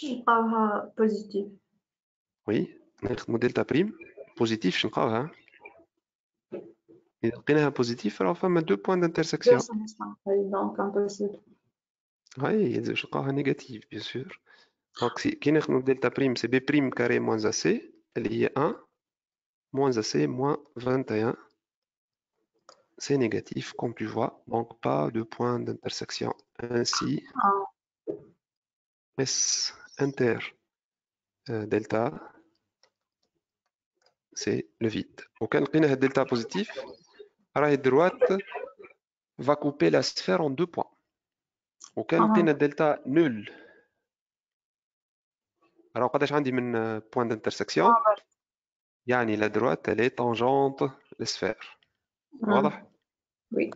نلقاوها بوزيتيف. وي نخدمو دلتا بريم بوزيتيف باش نلقاوها. إذا لقيناها بوزيتيف راه فما 2 بوان دانترسكسيون. دونك امبوسيبل. Oui, je crois négatif, bien sûr. Donc, si qui nous delta prime, c'est b prime carré moins ac, elle est 1, moins ac moins 21. C'est négatif, comme tu vois. Donc, pas de point d'intersection. Ainsi, S inter delta, c'est le vide. Auquel on a delta positif, la droite va couper la sphère en 2 points. Auquel on a delta nul. Alors, قداش عندي من point d'intersection. يعني la droite elle est tangente la sphère. واضح؟ Oui.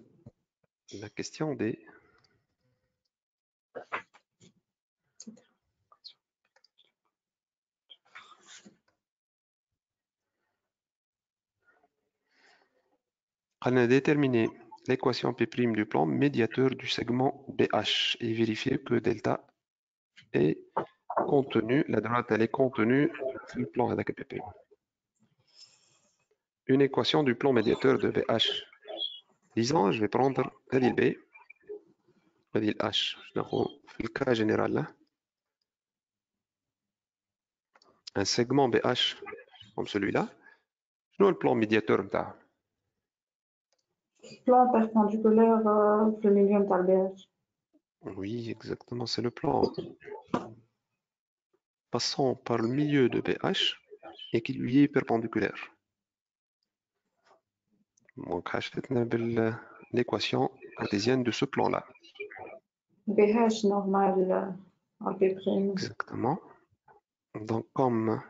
La question des on a déterminé l'équation P' du plan médiateur du segment BH et vérifier que delta est contenu, la droite elle est contenue dans le plan avec P'. Une équation du plan médiateur de BH. Disons, je vais prendre L B. هذه الH شنو في الكا جينيرال un segment BH comme celui-là شنو البلان ميدياتور نتاعو Plan perpendiculaire في الميليون تاع البي. Oui, exactement, c'est le plan passant par le milieu de BH et qui lui est perpendiculaire. Donc, رشدتنا l'équation cartésienne de ce plan-là. BH normal à B'. Exactement. Donc, comme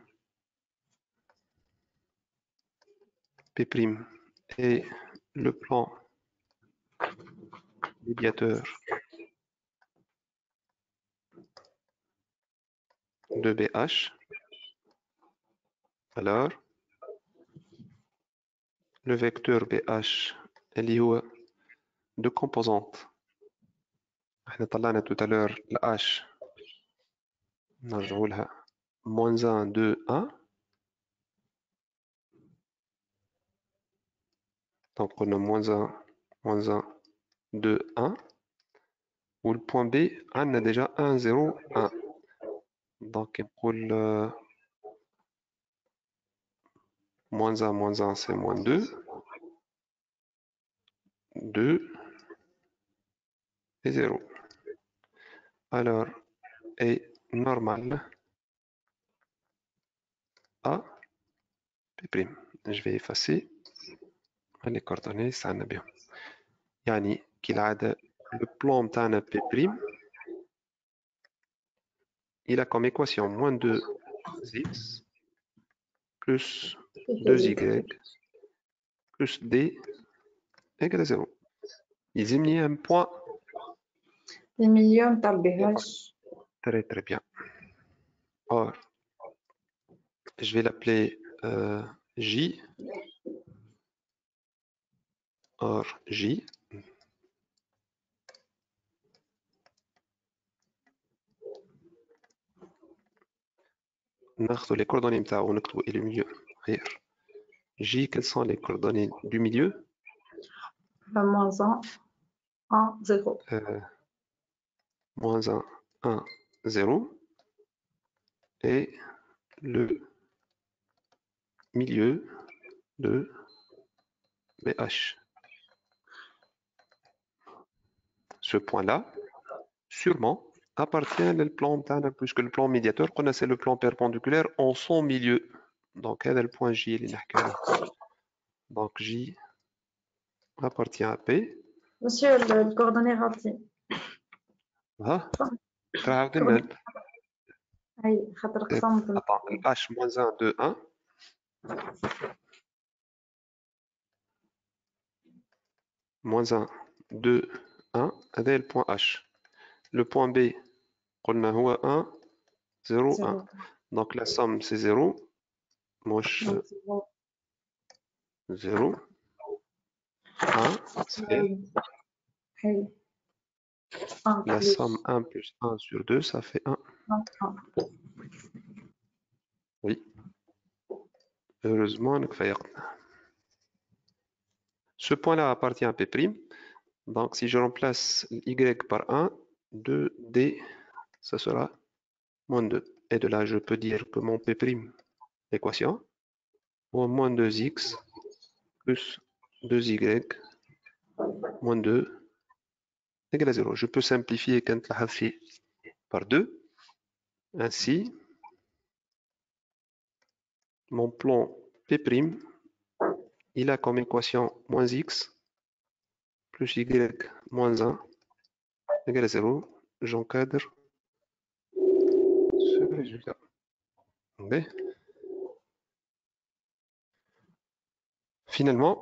P' est le plan médiateur de BH, alors le vecteur BH اللي هو de composantes. احنا طلعنا tout à l'heure la H نرجعوا لها -1, 2, 1. Donc on a -1, 2, 1. Ou le point B, on a déjà 1, 0, 1. Donc pour le -1, c'est -2. 2 et 0. Alors, est normal à P'. Je vais effacer les coordonnées, ça en a bien. Yani qu'il a le plan de P', il a comme équation -2x plus 2y plus d égale à 0. Ils ont mis un point. المليون تاع البي. Très très bien. Or, je vais l'appeler J. Or, J. ناخذ les coordonnées نتاعو ونكتبوا et le milieu غير. J, quelles sont les coordonnées du milieu? -1, 1, 0. -1, 1, 0. Et le milieu de BH. Ce point-là, sûrement, appartient au plan تاعنا puisque le plan médiateur connaissait le plan perpendiculaire en son milieu. Donc, هذا le point J اللي نحكي عليه. Donc, J appartient à P. Monsieur, le coordonnée غلطي. تعاود لنا. أي خاطر قسمت. Attends, H -1, 2, 1. -1, 2, 1. هذا le point H. Le point B, قلنا هو 1, 0, 1. Donc la somme c'est 0. Moche 0. 1, c'est la somme 1 plus 1 sur 2, ça fait 1. Oui. Heureusement, ce point-là appartient à P'. Donc si je remplace Y par 1, 2D, ça sera -2. Et de là, je peux dire que mon P', l'équation, ou -2x plus 2y moins 2 égale à 0. Je peux simplifier quand la par 2. Ainsi, mon plan P', il a comme équation -x plus y moins 1 égale à 0. J'encadre ce résultat. Okay. Finalement,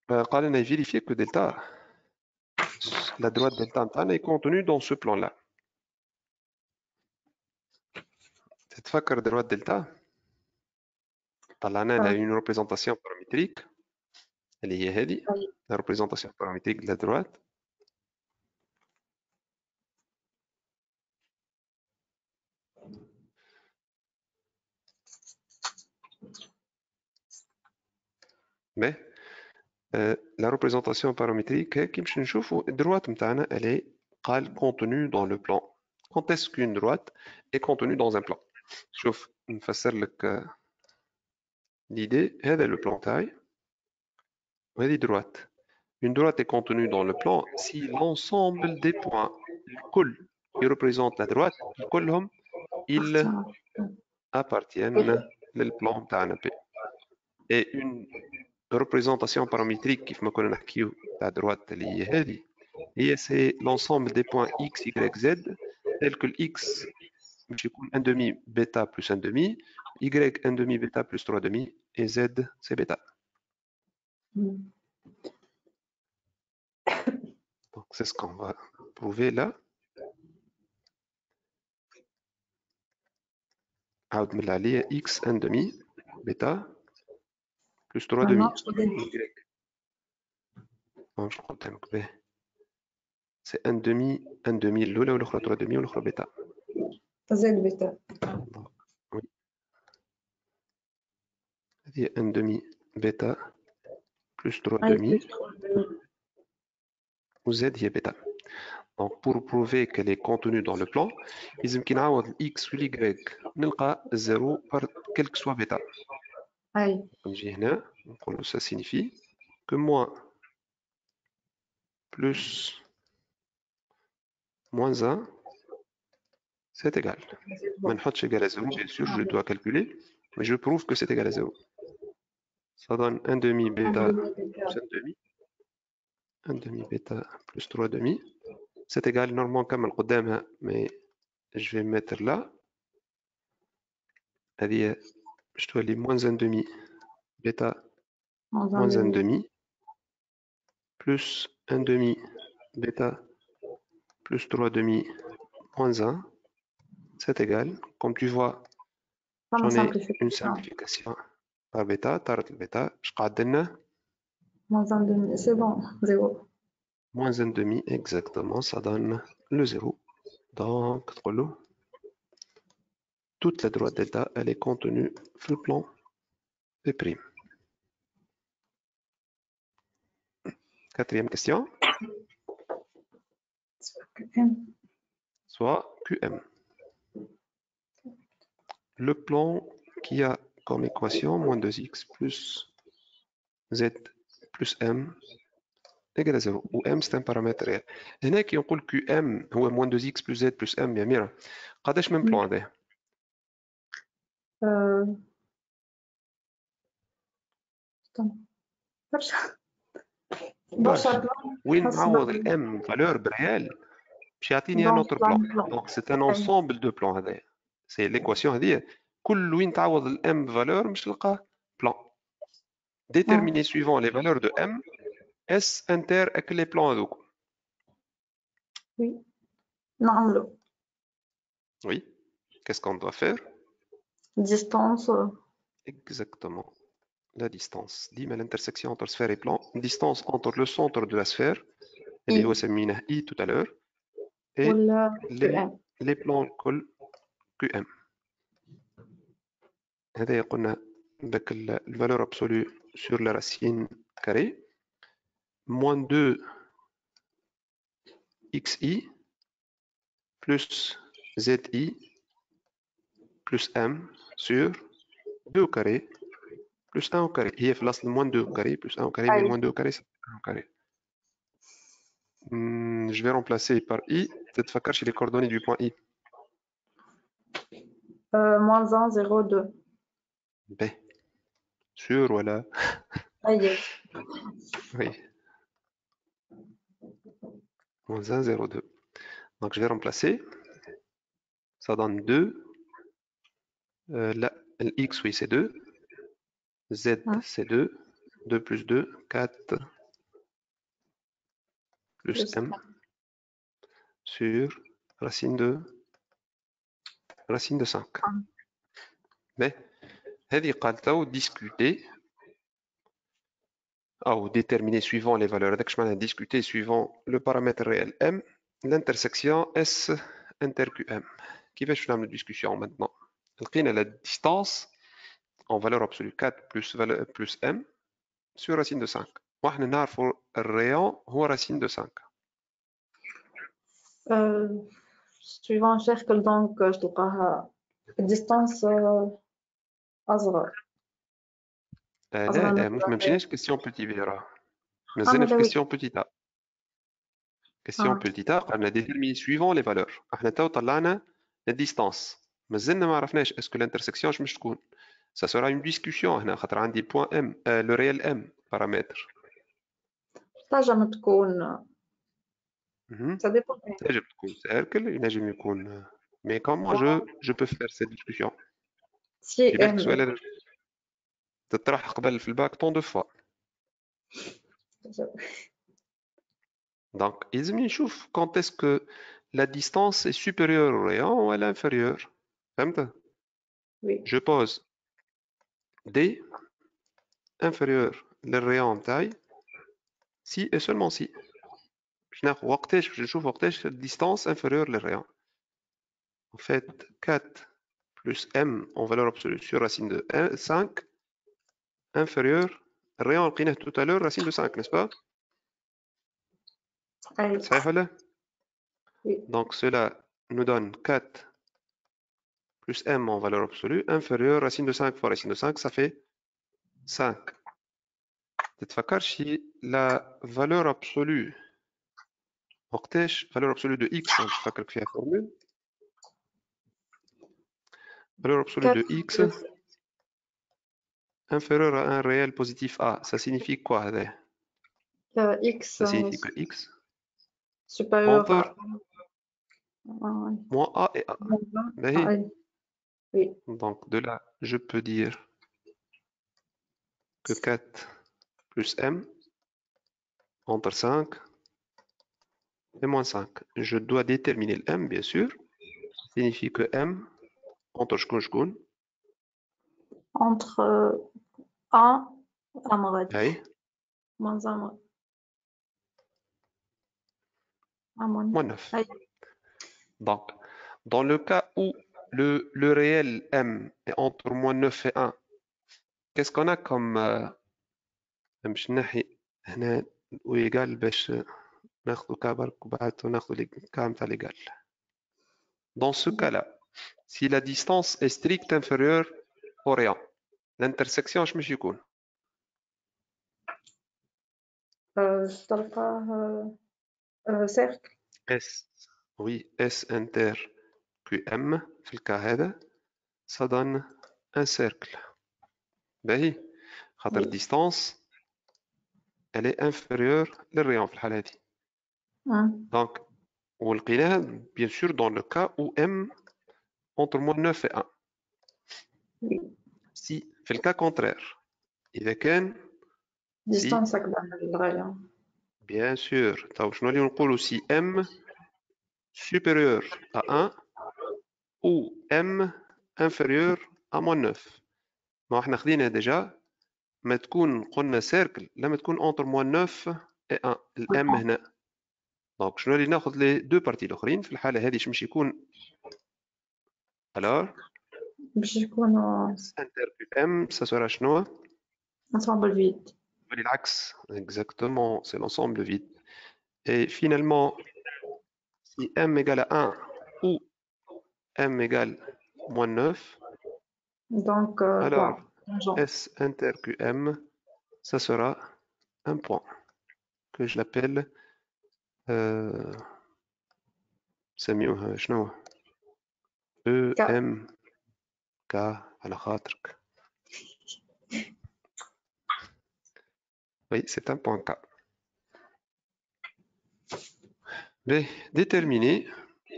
on a vérifié que delta, la droite delta est contenue dans ce plan-là. Cette fois que la droite delta, طلعنا une représentation paramétrique. اللي هي هذه la représentation paramétrique de la droite. Mais La représentation paramétrique كي باش نشوفوا الدروات نتاعنا elle est قال contenue dans le plan. Quand est-ce qu'une droite est contenue dans un plan? شوف نفسر لك l'idée. هذا le plan تاعي وهذه droite. Une droite est contenue dans le plan si l'ensemble des points الكل qui représentent la droite كلهم ils appartiennent للبلان تاعنا P. Et une représentation paramétrique كيف ما كنا نحكيو تاع droite اللي هي هذه هي c'est l'ensemble des points x, y, z tel que x باش يكون 1 demi bêta plus 1 demi, y 1 demi bêta plus 3 demi et z c'est bêta. Donc c'est ce qu'on va prouver là. عاود من عليه x 1 demi bêta plus 3 demi y. باش قدامك به c'est 1 demi الأولى والأخرى 3 demi والأخرى بيتا. زائد بيتا. Oui. هذه 1 demi bêta plus 3 demi ou z هي بيتا. Donc pour prouver qu'elle est contenue dans le plan, لازم كي نعوض x و y نلقى 0 par quel que soit bêta. نجي هنا نقولوا ça signifie que moins plus moins 1 c'est égal. ما نحطش égal à 0, bien sûr je dois calculer, mais je prouve que c'est égal à 0. Ça donne 1 demi bêta plus 1 demi. 1 demi bêta plus 3 demi. C'est égal normalement comme قدامها, mais je vais mettre là. هذه باش تولي moins 1 demi bêta moins 1 demi plus 1 demi bêta plus 3 demi moins 1. C'est égal. Comme tu vois, j'en ai une simplification par bêta. طارت البيتا اش قعد لنا moins 1 demi, c'est bon, 0. Moins 1 demi, exactement, ça donne le 0. Donc, toute la droite delta, elle est contenue sur le plan P'. Quatrième question. Soit QM. Le plan qui a comme équation moins 2x plus z plus m égale à 0, où m c'est un paramètre réel. هنا كي نقول QM هو moins 2x plus z plus m يا ميرا قداش من بلان هذا؟ برشا. وين نعوض الام فالور بريال باش يعطيني ان اوتر بلان. دونك سي ان انسومبل دو بلان هذايا. سي ليكواسيون هذيا كل وين تعوض الام فالور باش تلقى بلان. ديتيرميني سويفون لي فالور دو ام اس انتر اك لي بلان هذوك. وي نعملو. Oui. Qu'est-ce qu'on doit faire? Distance. Exactement. La distance. ديما l'intersection entre sphère et plan. Distance entre le centre de la sphère, اللي هو سميناه I tout à l'heure, et les plans كل QM. هذا قلنا بك الفالور absolue sur la racine carrée moins 2 xi plus zi plus m sur 2 au carré plus 1 au carré. هي في الأصل moins 2 au carré plus 1 au carré, mais moins 2 au carré c'est 1 au carré. Je vais remplacer par i. تتفكرش les coordonnées du point i. Moins 1, 0, 2. B. Sûr, voilà. Aïe. Oui. Moins 1, 0, 2. Donc je vais remplacer. Ça donne 2. Là, x, oui, c'est 2. Z, c'est 2. 2 plus 2, 4. Plus m. Sur racine de 5. Mais, هذه قالته discuter ou déterminer suivant les valeurs. هذاك معناها discuter suivant le paramètre réel m l'intersection s inter qm. كيفاش نعمل discussion maintenant? لقينا la distance en valeur absolue 4 plus m sur racine de 5. وإحنا نعرفوا الريون هو رacine de 5. suivant un cercle donc تلقاها distance أصغر لا من لا مش ما الريال. مشيناش كيستيون بوتي في راه مازلنا في ماذا كيستيون بوتيتا. كيستيون بوتيتا قالنا ديتيرميني سويفون لي فالور. احنا تو طلعنا لا ديستانس مازلنا ما عرفناش اسكو الانترسيكسيون مش تكون. Ça sera une discussion هنا خاطر عندي point M le réel M paramètre. تنجم تكون ça dépend. تنجم تكون سيركل ينجم يكون mais comme moi je peux faire cette discussion. Si في بالك M سؤال تطرح قبل في الباك طون دو فوا. Donc يلزمني نشوف quand est-ce que la distance est supérieure au rayon ou elle est inférieure. فهمت؟ oui. Je pose D inférieur للريون تاعي si et seulement si. باش ناخذ وقتاش باش نشوف وقتاش الديستانس inférieure للريون. En fait 4 plus M en valeur absolue sur racine de 5 inférieur الريون لقيناه tout à l'heure racine de 5 n'est-ce pas؟ أي. صحيح ولا؟ Oui. Donc cela nous donne 4 plus M en valeur absolue inférieur racine de 5 fois racine de 5 ça fait 5. تتفكر شي la valeur absolue وقتاش valeur absolue de x باش نفكرك فيها formule. Valeur absolue de x inférieure à un réel positif a. Ça signifie quoi هذا؟ X Ça signifie que x supérieur entre à moins a et a. باهي. oui. Donc de là, je peux dire que 4 plus m entre 5 et moins 5. Je dois déterminer le m, bien sûr. Ça signifie que m entre شكون entre 1 أمغد أي moins 1 moins 9. أي. Donc, dans le cas où le réel m est entre moins 9 et 1, qu'est-ce qu'on a comme باش نحي هنا ويقال باش ناخذ كا برك وبعد ناخذ الكا نتاع ليغال. Dans ce cas-là, si la distance est stricte inférieure au rayon, l'intersection اش يكون؟ تلقاه cercle. S. Oui, S inter QM في الكا هذا ça donne un cercle. باهي خاطر Oui. distance elle est inférieure للريون في الحالة هذه. Donc ولقيناها bien sûr dans le cas où M entre moins 9 et 1. Oui. Si في الكا contraire إذا كان distance أكبر من الغاية. bien sûr طيب شنو اللي نقولوا si M supérieur à 1 ou M inférieur à moins 9. ما احنا خدينا déjà ما تكون قلنا سيركل لما تكون entre moins 9 et 1 الام هنا. دونك شنو اللي ناخذ لي دو بارتي الاخرين في الحاله هذه باش يكون alors باش يكونوا انتر ام ça sera شنو؟ ensemble vide. العكس exactement c'est l'ensemble vide. Et finalement si m égale à 1 ou m égale moins 9 donc alors point. S inter QM ça sera un point que je l'appelle سميوها شنو EM K على خاطرك. Oui, c'est un point K. Mais déterminer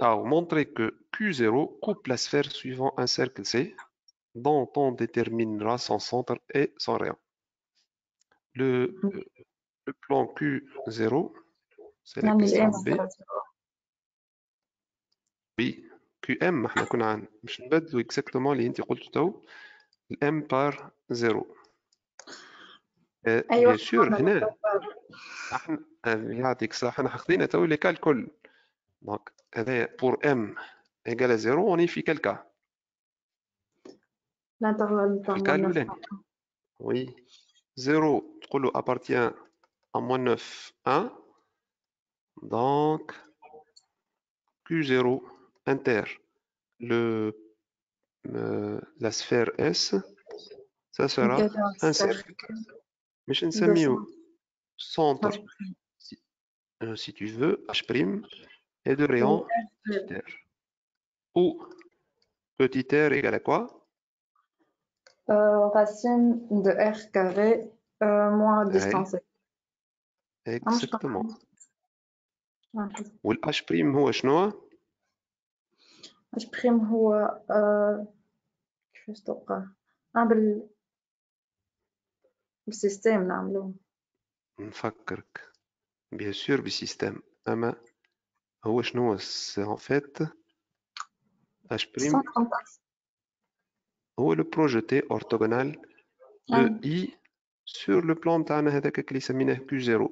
ou montrer que Q0 coupe la sphère suivant un cercle C dont on déterminera son centre et son rayon. Le plan Q0, c'est la question B. Oui, QM احنا كنا عن مش نبدلوا exactement اللي انت قلته تو الام بار 0. أيوة. bien sûr هنا احنا يعطيك صح احنا خدينا تو لي كا الكل. دونك هذا pour m égale à 0 on y في quel cas؟ l'intervalle في الكا الاولاني. Oui 0 تقول له appartient à moins 9, 1. Donc, Q0 inter la sphère S, ça sera un cercle. Mais je ne sais mieux. Centre, si tu veux, H' et de rayon petit r. Où petit r égale à quoi? Racine de R carré moins Ouais, distance. exactement. والH' هو شنو؟ H' هو كيفاش توقع؟ بالسيستم نعملوه. نفكرك bien sûr بالسيستم، أما هو شنو؟ c'est en fait H' هو le projeté orthogonal de I sur le plan تاعنا هذاك اللي سميناه Q0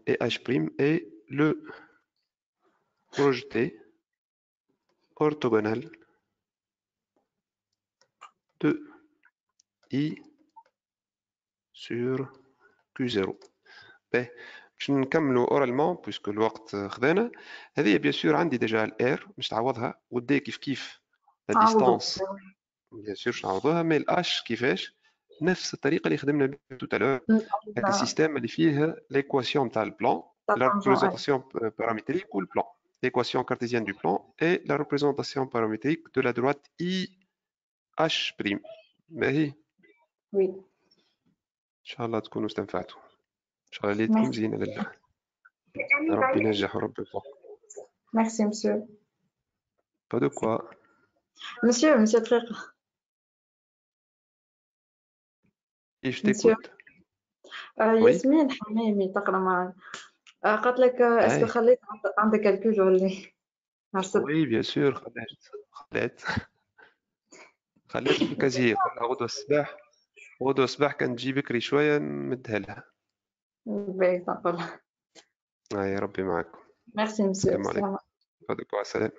et H' est le projeté orthogonal de I sur Q0. باش نكملوا اورالمون بويسكو الوقت خذانا. هذه بيان سور عندي ديجا الار باش تعوضها ودي كيف لا ديستانس بيان سور باش نعوضوها. مي الاش كيفاش؟ نفس الطريقه اللي خدمنا بها تو تالور. هذا السيستم اللي فيه ليكواسيون تاع البلان، لا ريبريزونطاسيون بارامتريك والبلان، l'équation cartésienne du plan et la représentation paramétrique de la droite IH'. باهي وي ان شاء الله تكونوا استنفعتوا، ان شاء الله ليلتكم زينه لله. ربي ينجح وربي يوفق. Merci, monsieur. Pas de quoi. Monsieur Frère. Et je t'écoute. ياسمين حمامي تقرا معنا. قالت لك اسكو خليت عندك كالكول ولا؟ Oui, bien sûr. خليت في الكازية. قلنا غدوة الصباح كان تجي بكري شوية نمدها لها. باهي تنقل. يا ربي معاكم. ميرسي مسيو. السلام عليكم. Pas de quoi, salam.